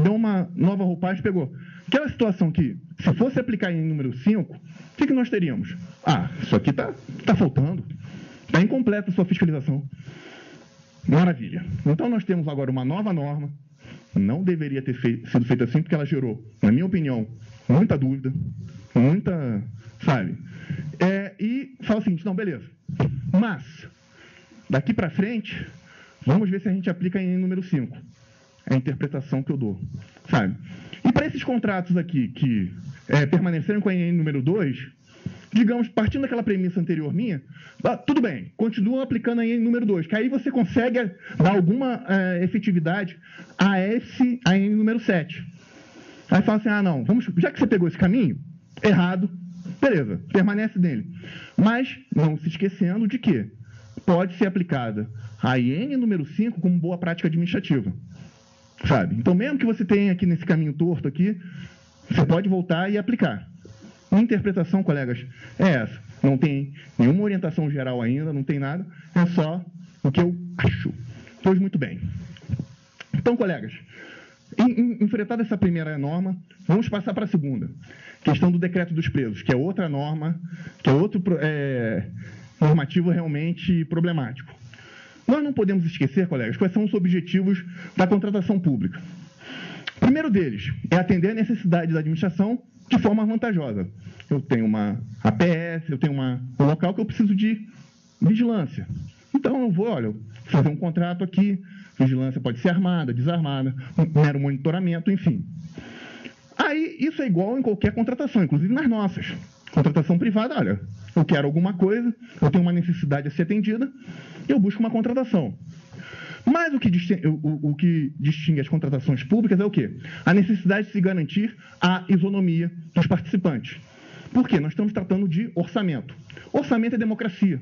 Deu uma nova roupagem, pegou. Aquela situação que, se fosse aplicar em número 5, o que nós teríamos? Isso aqui tá faltando. Está incompleta a sua fiscalização. Maravilha. Então, nós temos agora uma nova norma. Não deveria ter sido feita assim, porque ela gerou, na minha opinião, muita dúvida, muita, sabe? E fala o seguinte, não, beleza. Mas, daqui para frente, vamos ver se a gente aplica em número 5. É a interpretação que eu dou, sabe? E para esses contratos aqui que permaneceram com a IN número 2, digamos, partindo daquela premissa anterior minha, tudo bem, continuam aplicando a IN número 2, que aí você consegue dar alguma efetividade a IN número 7. Aí fala assim, não, já que você pegou esse caminho, errado, beleza, permanece nele. Mas não se esquecendo de que pode ser aplicada a IN número 5 como boa prática administrativa. Sabe? Então, mesmo que você tenha aqui nesse caminho torto aqui, você pode voltar e aplicar. Minha interpretação, colegas, é essa. Não tem nenhuma orientação geral ainda, não tem nada, é só o que eu acho. Pois muito bem. Então, colegas, enfrentada essa primeira norma, vamos passar para a segunda. Questão do decreto dos presos, que é outra norma, que é outro normativo realmente problemático. Nós não podemos esquecer, colegas, quais são os objetivos da contratação pública. O primeiro deles é atender a necessidade da administração de forma vantajosa. Eu tenho uma APS, eu tenho um local que eu preciso de vigilância. Então, eu vou, fazer um contrato aqui, vigilância pode ser armada, desarmada, um mero monitoramento, enfim. Aí, isso é igual em qualquer contratação, inclusive nas nossas. Contratação privada, eu quero alguma coisa, eu tenho uma necessidade a ser atendida, eu busco uma contratação. Mas o que distingue as contratações públicas é o quê? A necessidade de se garantir a isonomia dos participantes. Por quê? Nós estamos tratando de orçamento. Orçamento é democracia.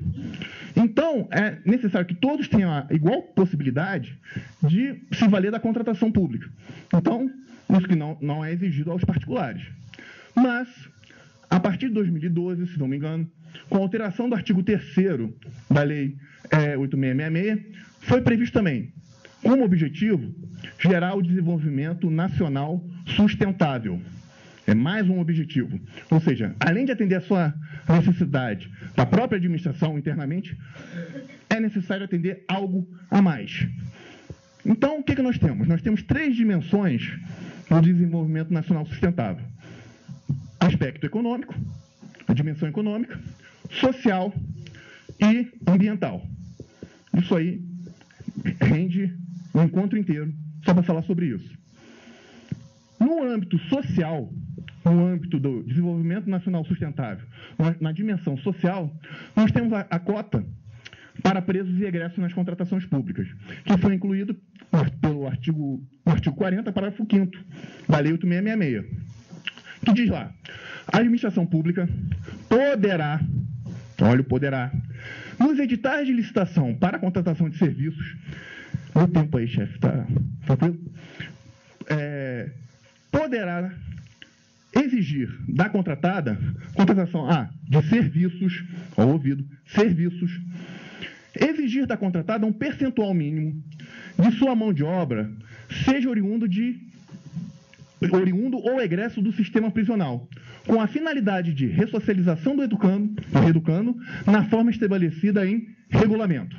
Então, é necessário que todos tenham a igual possibilidade de se valer da contratação pública. Então, isso que não é exigido aos particulares. Mas, a partir de 2012, se não me engano, com a alteração do artigo 3º da Lei 8666, foi previsto também, como objetivo, gerar o desenvolvimento nacional sustentável. É mais um objetivo. Ou seja, além de atender a sua necessidade da própria administração internamente, é necessário atender algo a mais. Então, o que nós temos? Nós temos 3 dimensões do desenvolvimento nacional sustentável. Aspecto econômico, a dimensão econômica, social e ambiental. Isso aí rende um encontro inteiro só para falar sobre isso. No âmbito social, no âmbito do desenvolvimento nacional sustentável, na dimensão social, nós temos a cota para presos e egressos nas contratações públicas, que foi incluído pelo artigo 40, parágrafo 5º da Lei 8666, que diz lá: a administração pública poderá, nos editais de licitação para a contratação de serviços, meu tempo aí, chefe, tá tranquilo? Poderá exigir da contratada contratação de serviços, ao ouvido, serviços, exigir da contratada um percentual mínimo de sua mão de obra, seja oriundo ou egresso do sistema prisional, com a finalidade de ressocialização do educando na forma estabelecida em regulamento.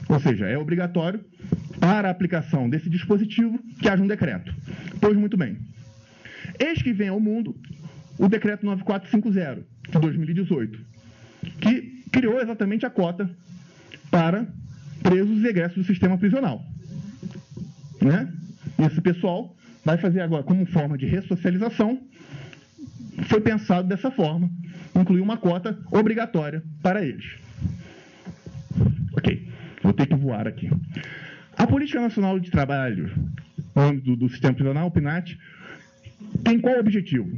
Ou seja, é obrigatório, para a aplicação desse dispositivo, que haja um decreto. Pois muito bem. Eis que vem ao mundo o decreto 9450, de 2018, que criou exatamente a cota para presos e egressos do sistema prisional. Né? Esse pessoal vai fazer agora, como forma de ressocialização, foi pensado dessa forma, incluir uma cota obrigatória para eles. Ok, vou ter que voar aqui. A Política Nacional de Trabalho, no âmbito do sistema prisional, o PNAT, tem qual objetivo?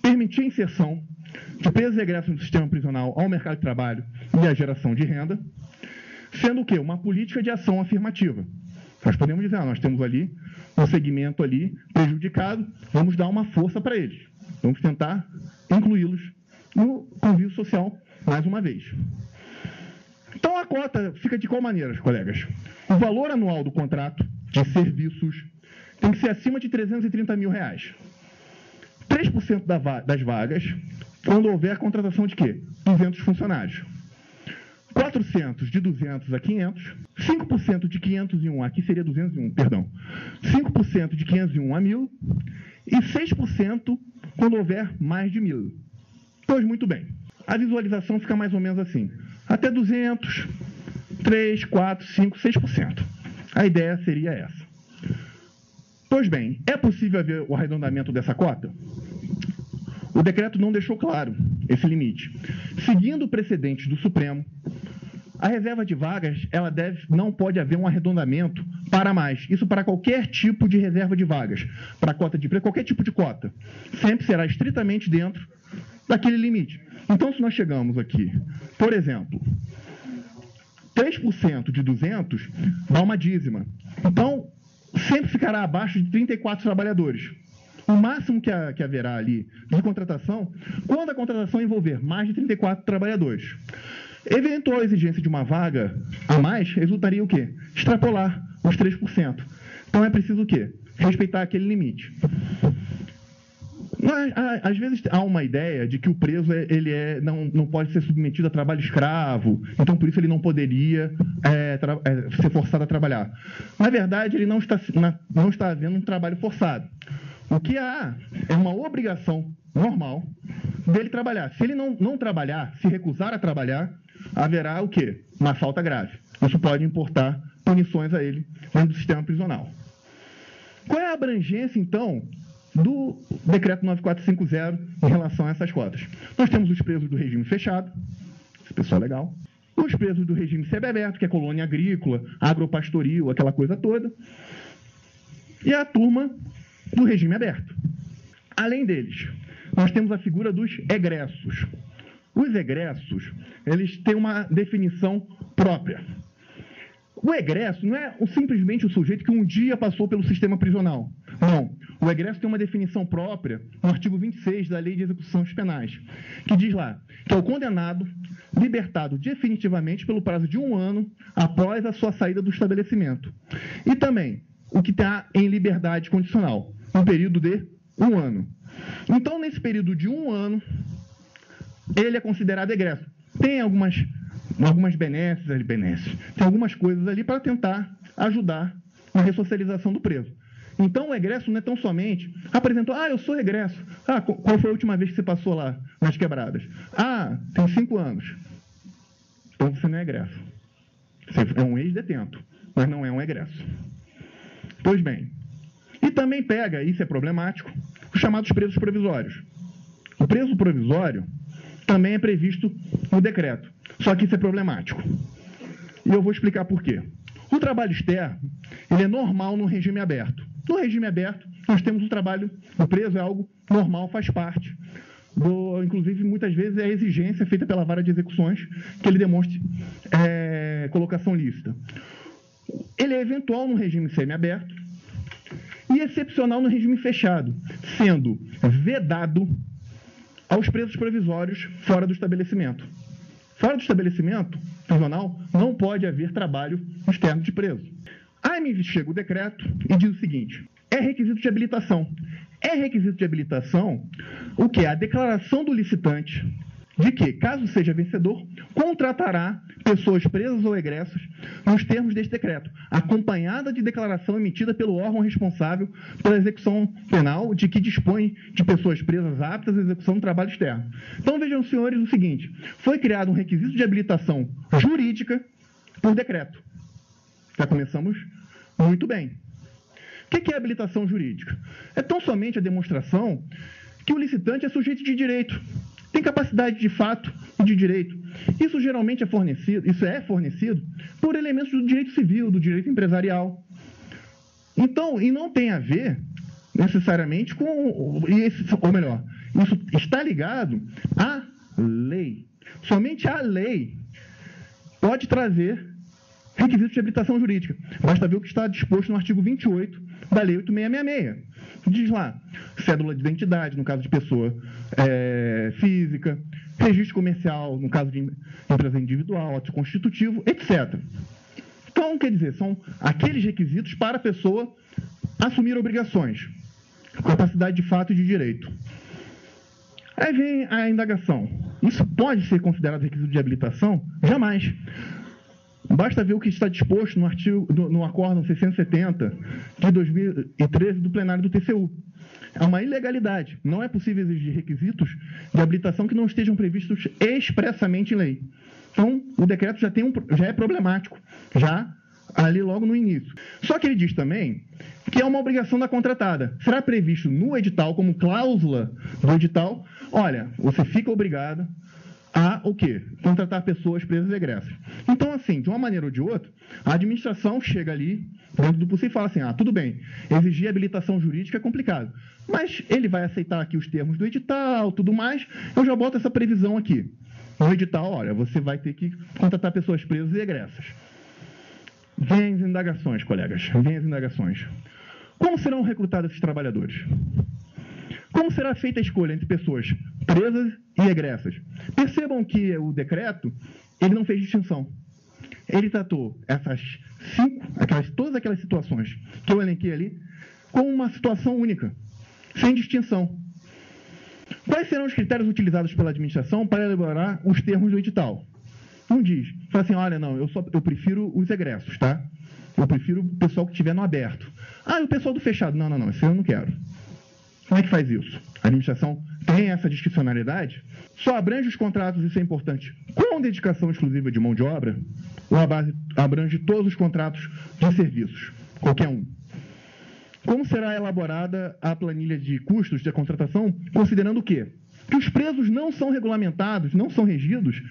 Permitir a inserção de presos e egressos do sistema prisional ao mercado de trabalho e a geração de renda, sendo o quê? Uma política de ação afirmativa. Nós podemos dizer, nós temos ali um segmento ali prejudicado, vamos dar uma força para eles. Vamos tentar incluí-los no convívio social mais uma vez. Então, a cota fica de qual maneira, colegas? O valor anual do contrato de serviços tem que ser acima de R$330 mil. 3% das vagas, quando houver contratação de quê? 200 funcionários. 400 de 200 a 500, 5% de 501, aqui seria 201, perdão. 5% de 501 a 1.000 e 6% quando houver mais de 1.000. Pois muito bem. A visualização fica mais ou menos assim. Até 200, 3, 4, 5, 6%. A ideia seria essa. Pois bem, é possível haver o arredondamento dessa cota? O decreto não deixou claro esse limite. Seguindo o precedente do Supremo, a reserva de vagas, não pode haver um arredondamento para mais. Isso para qualquer tipo de reserva de vagas. Para cota de preço, qualquer tipo de cota. Sempre será estritamente dentro daquele limite. Então, se nós chegamos aqui, por exemplo, 3% de 200 dá uma dízima. Então, sempre ficará abaixo de 34 trabalhadores. O máximo que haverá ali de contratação, quando a contratação envolver mais de 34 trabalhadores. Eventual exigência de uma vaga a mais resultaria o quê? Extrapolar os 3%. Então, é preciso o quê? Respeitar aquele limite. Mas, às vezes há uma ideia de que o preso não pode ser submetido a trabalho escravo, então por isso ele não poderia ser forçado a trabalhar. Na verdade, ele não está havendo um trabalho forçado. O que há é uma obrigação normal dele trabalhar. Se ele não trabalhar, se recusar a trabalhar, haverá o quê? Uma falta grave. Isso pode importar punições a ele dentro do sistema prisional. Qual é a abrangência, então, do decreto 9450 em relação a essas cotas? Nós temos os presos do regime fechado, esse pessoal é legal, os presos do regime semiaberto, que é colônia agrícola, agropastoril, aquela coisa toda, e a turma do regime aberto. Além deles, nós temos a figura dos egressos. Os egressos, eles têm uma definição própria. O egresso não é simplesmente o sujeito que um dia passou pelo sistema prisional. Não. O egresso tem uma definição própria no artigo 26 da Lei de Execuções Penais, que diz lá que é o condenado libertado definitivamente pelo prazo de 1 ano após a sua saída do estabelecimento. E também o que está em liberdade condicional, um período de 1 ano. Então, nesse período de 1 ano, ele é considerado egresso. Tem algumas benesses, tem algumas coisas ali para tentar ajudar na ressocialização do preso. Então, o egresso não é tão somente apresentou, eu sou egresso. Qual foi a última vez que você passou lá nas quebradas? Tem 5 anos. Então, você não é egresso. Você é um ex-detento, mas não é um egresso. Pois bem, e também pega, isso é problemático, os chamados presos provisórios. O preso provisório também é previsto no decreto, só que isso é problemático. E eu vou explicar por quê. O trabalho externo, ele é normal no regime aberto. No regime aberto, nós temos o trabalho, o preso é algo normal, faz parte. Inclusive, muitas vezes, é a exigência feita pela vara de execuções que ele demonstre colocação lícita. Ele é eventual no regime semiaberto e excepcional no regime fechado, sendo vedado aos presos provisórios fora do estabelecimento. Fora do estabelecimento prisional, não pode haver trabalho externo de preso. Aí me chega o decreto e diz o seguinte: é requisito de habilitação. É requisito de habilitação o quê? A declaração do licitante de que, caso seja vencedor, contratará pessoas presas ou egressas nos termos deste decreto, acompanhada de declaração emitida pelo órgão responsável pela execução penal de que dispõe de pessoas presas aptas à execução do trabalho externo. Então, vejam, senhores, o seguinte: foi criado um requisito de habilitação jurídica por decreto. Já começamos muito bem. O que é habilitação jurídica? É tão somente a demonstração que o licitante é sujeito de direito, tem capacidade de fato e de direito. Isso geralmente é fornecido por elementos do direito civil, do direito empresarial. Então, e não tem a ver necessariamente com isso está ligado à lei. Somente a lei pode trazer requisitos de habilitação jurídica. Basta ver o que está disposto no artigo 28 da Lei 8666. Diz lá, cédula de identidade, no caso de pessoa física, registro comercial, no caso de empresa individual, ato constitutivo, etc. Então, quer dizer, são aqueles requisitos para a pessoa assumir obrigações, capacidade de fato e de direito. Aí vem a indagação. Isso pode ser considerado requisito de habilitação? Jamais. Basta ver o que está disposto no Acórdão 670 de 2013 do plenário do TCU. É uma ilegalidade. Não é possível exigir requisitos de habilitação que não estejam previstos expressamente em lei. Então, o decreto já é problemático, já ali logo no início. Só que ele diz também que é uma obrigação da contratada. Será previsto no edital, como cláusula do edital, olha, você fica obrigado a o quê? Contratar pessoas presas e egressas. Então, assim, de uma maneira ou de outra, a administração chega ali, dentro do possível, e fala assim, tudo bem, exigir habilitação jurídica é complicado, mas ele vai aceitar aqui os termos do edital, tudo mais, eu já boto essa previsão aqui. No edital, olha, você vai ter que contratar pessoas presas e egressas. Vêm as indagações, colegas, vêm as indagações. Como serão recrutados esses trabalhadores? Como será feita a escolha entre pessoas presas e egressas? Percebam que o decreto, ele não fez distinção. Ele tratou todas aquelas situações que eu elenquei ali, como uma situação única, sem distinção. Quais serão os critérios utilizados pela administração para elaborar os termos do edital? Não diz. Fala assim, olha, não, eu prefiro os egressos, tá? Eu prefiro o pessoal que estiver no aberto. E o pessoal do fechado? Não, esse eu não quero. Como é que faz isso? A administração tem essa discricionariedade? Só abrange os contratos, isso é importante, com dedicação exclusiva de mão de obra, ou abrange todos os contratos de serviços, qualquer um? Como será elaborada a planilha de custos de contratação, considerando o quê? Que os presos não são regulamentados, não são regidos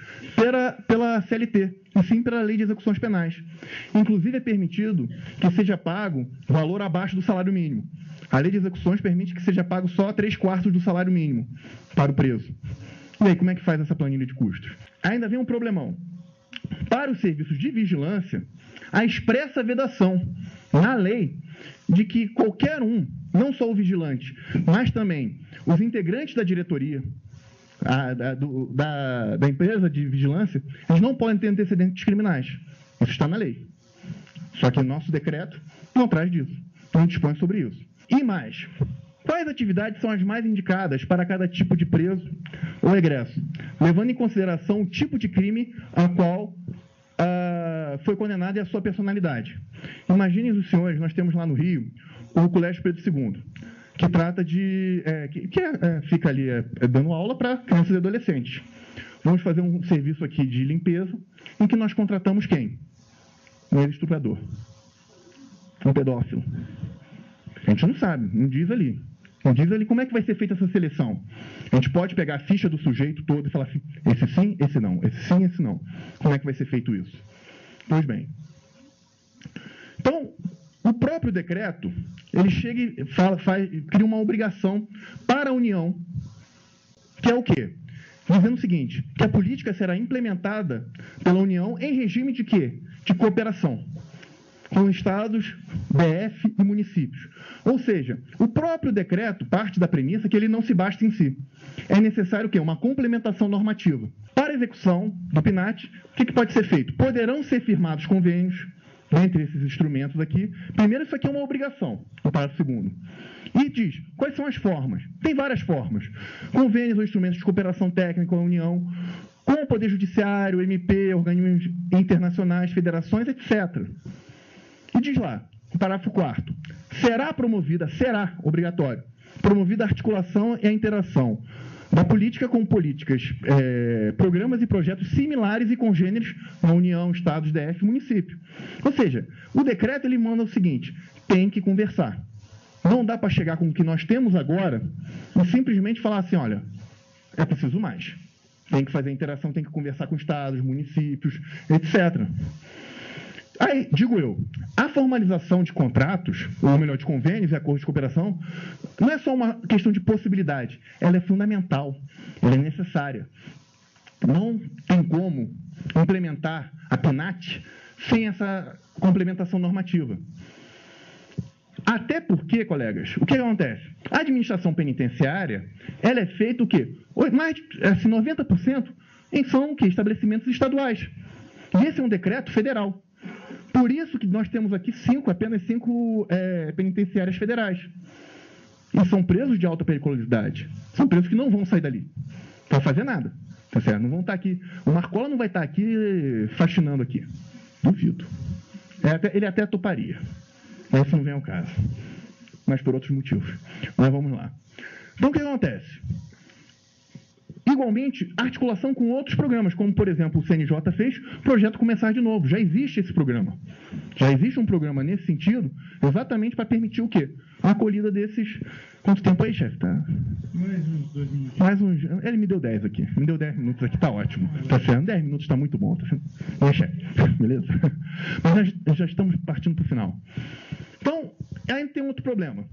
pela CLT, e sim pela Lei de Execuções Penais. Inclusive, é permitido que seja pago valor abaixo do salário mínimo. A Lei de Execuções permite que seja pago só 3/4 do salário mínimo para o preso. E aí, como é que faz essa planilha de custos? Ainda vem um problemão. Para os serviços de vigilância, a expressa vedação na lei de que qualquer um, não só o vigilante, mas também os integrantes da diretoria da empresa de vigilância, eles não podem ter antecedentes criminais. Isso está na lei. Só que o nosso decreto não traz disso. Não dispõe sobre isso. E mais, quais atividades são as mais indicadas para cada tipo de preso ou egresso, levando em consideração o tipo de crime a qual foi condenado e a sua personalidade? Imaginem os senhores, nós temos lá no Rio o Colégio Pedro II, que trata de... fica ali dando aula para crianças e adolescentes. Vamos fazer um serviço aqui de limpeza, em que nós contratamos quem? Um ex-estuprador. Um pedófilo. A gente não sabe, não diz ali. Não diz ali como é que vai ser feita essa seleção. A gente pode pegar a ficha do sujeito todo e falar assim, esse sim, esse não, esse sim, esse não. Como é que vai ser feito isso? Pois bem. Então, o próprio decreto, ele chega e cria uma obrigação para a União, que é o quê? Dizendo o seguinte, que a política será implementada pela União em regime de quê? De cooperação com estados, DF e municípios. Ou seja, o próprio decreto parte da premissa que ele não se basta em si. É necessário o quê? Uma complementação normativa. Para a execução do PNAT, o que pode ser feito? Poderão ser firmados convênios, entre esses instrumentos aqui. Primeiro, isso aqui é uma obrigação, no parágrafo 2º. E diz, quais são as formas? Tem várias formas. Convênios ou instrumentos de cooperação técnica com a União, com o Poder Judiciário, MP, organismos internacionais, federações, etc. E diz lá, no parágrafo 4º, será obrigatório, promovida a articulação e a interação da política com políticas, programas e projetos similares e congêneres na União, Estados, DF e município. Ou seja, o decreto ele manda o seguinte, tem que conversar. Não dá para chegar com o que nós temos agora e simplesmente falar assim, olha, é preciso mais. Tem que fazer interação, tem que conversar com estados, municípios, etc. Aí, digo eu, a formalização de contratos, ou melhor, de convênios e acordos de cooperação, não é só uma questão de possibilidade, ela é fundamental, ela é necessária. Não tem como implementar a PNAT sem essa complementação normativa. Até porque, colegas, o que acontece? A administração penitenciária, ela é feita o quê? Mais de 90% são o quê? Estabelecimentos estaduais. E esse é um decreto federal. Por isso que nós temos aqui apenas cinco penitenciárias federais. E são presos de alta periculosidade. São presos que não vão sair dali para fazer nada. Tá certo? Não vão estar aqui. O Marcola não vai estar aqui faxinando aqui. Duvido. Ele até toparia. Mas isso não vem ao caso. Mas por outros motivos. Mas vamos lá. Então, o que acontece? Igualmente, articulação com outros programas, como, por exemplo, o CNJ fez, Projeto Começar de Novo. Já existe esse programa. Já existe um programa nesse sentido, exatamente para permitir o quê? A acolhida desses... Quanto tempo aí, chefe? Tá?
Mais uns 2 minutos.
Mais uns... Ele me deu 10 aqui. Me deu 10 minutos aqui, tá ótimo. Tá certo? 10 minutos tá muito bom. Tá certo? Chefe. Beleza? Mas nós já estamos partindo para o final. Então, aí tem outro problema.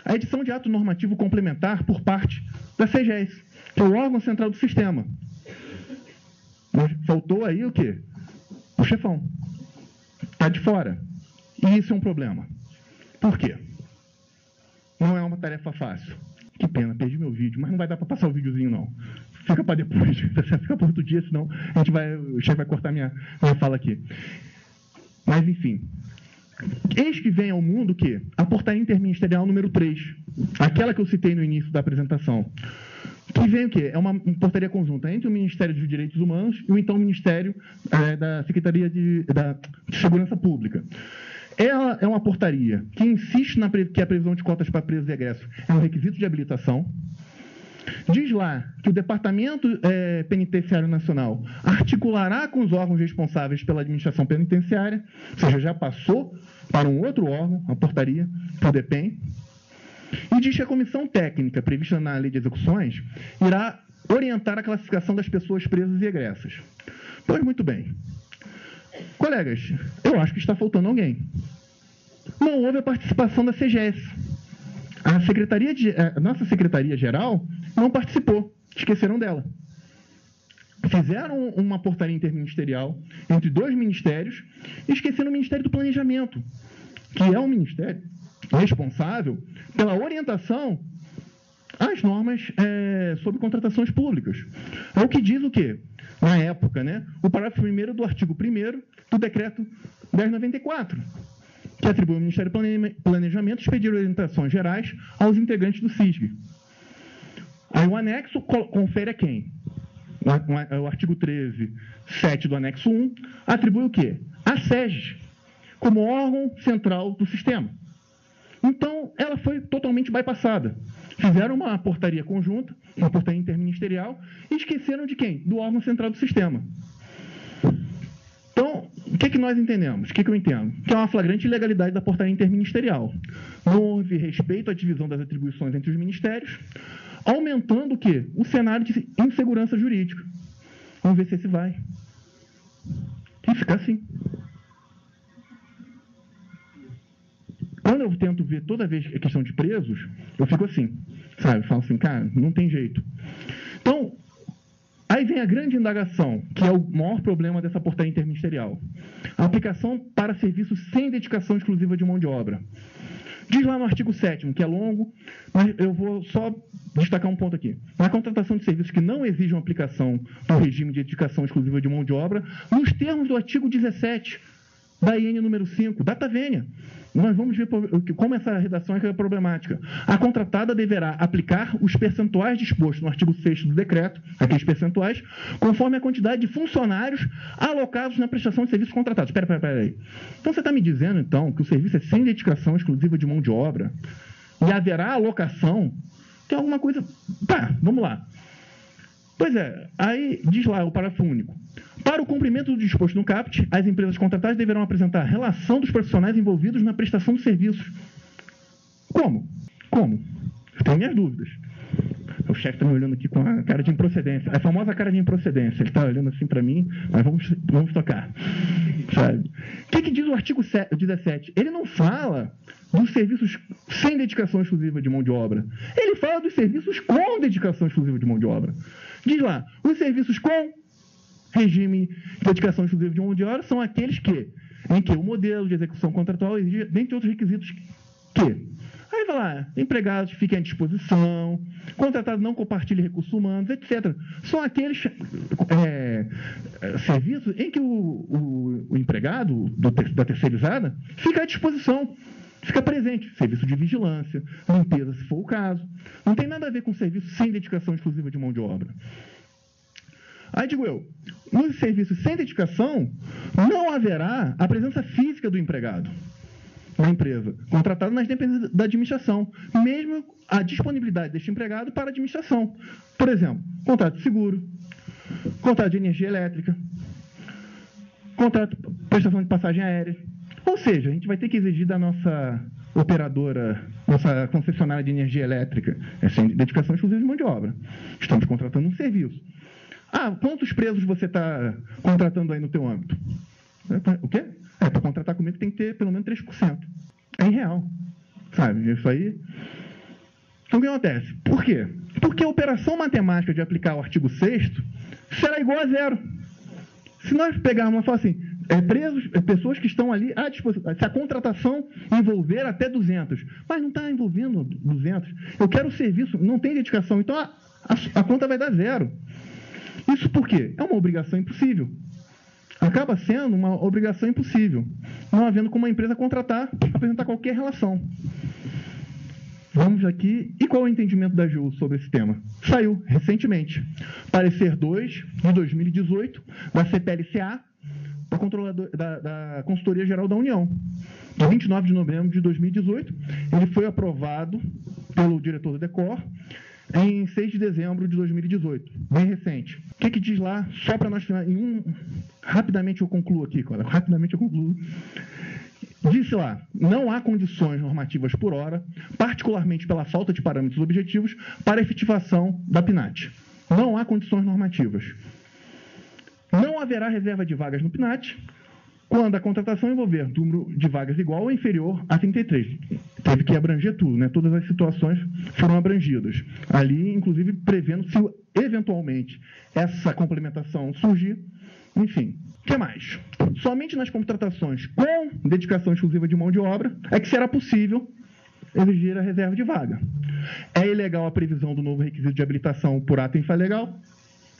A edição de ato normativo complementar por parte da CGES, que é o órgão central do sistema. Mas faltou aí o quê? O chefão. Está de fora. E isso é um problema. Por quê? Não é uma tarefa fácil. Que pena, perdi meu vídeo, mas não vai dar para passar o videozinho, não. Fica para depois, fica para outro dia, senão o chefe vai cortar minha fala aqui. Mas, enfim. Eis que vem ao mundo o quê? A portaria interministerial número 3. Aquela que eu citei no início da apresentação. Que vem o quê? É uma portaria conjunta entre o Ministério dos Direitos Humanos e o então Ministério da Secretaria de Segurança Pública. Ela é uma portaria que insiste que a previsão de cotas para presos e egressos é um requisito de habilitação. Diz lá que o Departamento Penitenciário Nacional articulará com os órgãos responsáveis pela administração penitenciária, ou seja, já passou para um outro órgão, a portaria, para o DEPEN. E diz que a comissão técnica prevista na Lei de Execuções irá orientar a classificação das pessoas presas e egressas. Pois muito bem. Colegas, eu acho que está faltando alguém. Não houve a participação da CGES. A nossa Secretaria-Geral não participou, esqueceram dela. Fizeram uma portaria interministerial entre 2 ministérios e esqueceram o Ministério do Planejamento, que é o ministério responsável pela orientação às normas sobre contratações públicas. É o que diz o quê? Na época, o parágrafo 1º do artigo 1º do decreto 1094, que atribui ao Ministério do Planejamento expedir orientações gerais aos integrantes do CISG. Aí o anexo confere a quem? O artigo 13, 7 do anexo 1, atribui o quê? A SEGES, como órgão central do sistema. Então, ela foi totalmente bypassada. Fizeram uma portaria conjunta, uma portaria interministerial, e esqueceram de quem? Do órgão central do sistema. Então, o que nós entendemos? O que eu entendo? Que é uma flagrante ilegalidade da portaria interministerial. Não houve respeito à divisão das atribuições entre os ministérios, aumentando o quê? O cenário de insegurança jurídica. Vamos ver se esse vai. E fica assim. Quando eu tento ver toda vez a questão de presos, eu fico assim, sabe? Falo assim, cara, não tem jeito. Então, aí vem a grande indagação, que é o maior problema dessa portaria interministerial. A aplicação para serviços sem dedicação exclusiva de mão de obra. Diz lá no artigo 7º, que é longo, mas eu vou só destacar um ponto aqui. Na contratação de serviços que não exijam aplicação do regime de dedicação exclusiva de mão de obra, nos termos do artigo 17 da IN número 5, data vênia. Nós vamos ver como essa redação é problemática. A contratada deverá aplicar os percentuais dispostos no artigo 6º do decreto, aqueles percentuais, conforme a quantidade de funcionários alocados na prestação de serviços contratados. Espera aí. Então você está me dizendo, então, que o serviço é sem dedicação exclusiva de mão de obra e haverá alocação? Tem alguma coisa... Tá, vamos lá. Pois é, aí diz lá o parágrafo único. Para o cumprimento do disposto no CAPT, as empresas contratadas deverão apresentar a relação dos profissionais envolvidos na prestação de serviços. Como? Eu tenho minhas dúvidas. O chefe está me olhando aqui com a cara de improcedência. A famosa cara de improcedência. Ele está olhando assim para mim, mas vamos tocar. Sabe? O que diz o artigo 17? Ele não fala dos serviços sem dedicação exclusiva de mão de obra. Ele fala dos serviços com dedicação exclusiva de mão de obra. Diz lá, os serviços com regime de dedicação exclusiva de mão de obra são aqueles que em que o modelo de execução contratual exige, dentre outros requisitos, que... Aí vai lá, empregados fiquem à disposição, contratado não compartilhe recursos humanos, etc. São aqueles serviços em que o empregado da terceirizada fica à disposição, fica presente. Serviço de vigilância, limpeza, se for o caso. Não tem nada a ver com serviço sem dedicação exclusiva de mão de obra. Aí digo eu, nos serviços sem dedicação, não haverá a presença física do empregado na empresa, contratado nas dependências da administração, mesmo a disponibilidade deste empregado para a administração. Por exemplo, contrato de seguro, contrato de energia elétrica, contrato de prestação de passagem aérea. Ou seja, a gente vai ter que exigir da nossa operadora, nossa concessionária de energia elétrica, sem dedicação exclusiva de mão de obra. Estamos contratando um serviço. Ah, quantos presos você está contratando aí no teu âmbito? O quê? Para contratar comigo tem que ter pelo menos 3%. É irreal. Sabe? Isso aí. Então, o que acontece? Por quê? Porque a operação matemática de aplicar o artigo 6º será igual a zero. Se nós pegarmos e falar assim, pessoas que estão ali à disposição, se a contratação envolver até 200, mas não está envolvendo 200, eu quero o serviço, não tem dedicação, então a conta vai dar zero. Isso por quê? É uma obrigação impossível. Acaba sendo uma obrigação impossível, não havendo como a empresa contratar, apresentar qualquer relação. Vamos aqui. E qual é o entendimento da AGU sobre esse tema? Saiu recentemente. Parecer 2 de 2018 da CPLCA, da Consultoria Geral da União. Em 29 de novembro de 2018, ele foi aprovado pelo diretor do DECOR em 6 de dezembro de 2018, bem recente. O que diz lá, só para nós finalizar, rapidamente eu concluo aqui, colega, Disse lá, não há condições normativas por hora, particularmente pela falta de parâmetros objetivos, para a efetivação da PNAT. Não há condições normativas. Não haverá reserva de vagas no PNAT quando a contratação envolver número de vagas igual ou inferior a 33. Teve que abranger tudo, né? Todas as situações foram abrangidas. Ali, inclusive, prevendo se eventualmente essa complementação surgir. Enfim, o que mais? Somente nas contratações com dedicação exclusiva de mão de obra é que será possível exigir a reserva de vaga. É ilegal a previsão do novo requisito de habilitação por ato infralegal,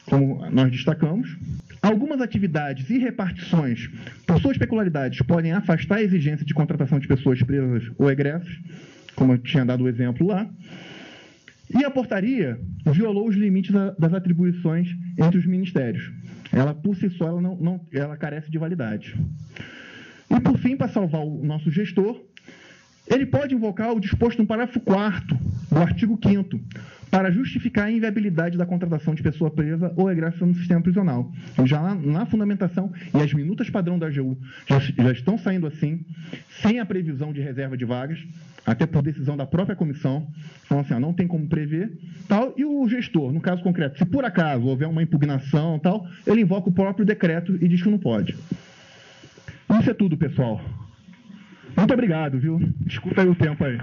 como nós destacamos. Algumas atividades e repartições, por suas peculiaridades, podem afastar a exigência de contratação de pessoas presas ou egressas, como eu tinha dado o exemplo lá. E a portaria violou os limites das atribuições entre os ministérios. Ela, por si só, ela carece de validade. E, por fim, para salvar o nosso gestor, ele pode invocar o disposto no parágrafo 4º do artigo 5º, para justificar a inviabilidade da contratação de pessoa presa ou egressa no sistema prisional. Já lá na fundamentação, e as minutas padrão da AGU já estão saindo assim, sem a previsão de reserva de vagas, até por decisão da própria comissão, então assim, não tem como prever, tal, e o gestor, no caso concreto, se por acaso houver uma impugnação, tal, ele invoca o próprio decreto e diz que não pode. Isso é tudo, pessoal. Muito obrigado, viu? Desculpa aí o tempo aí.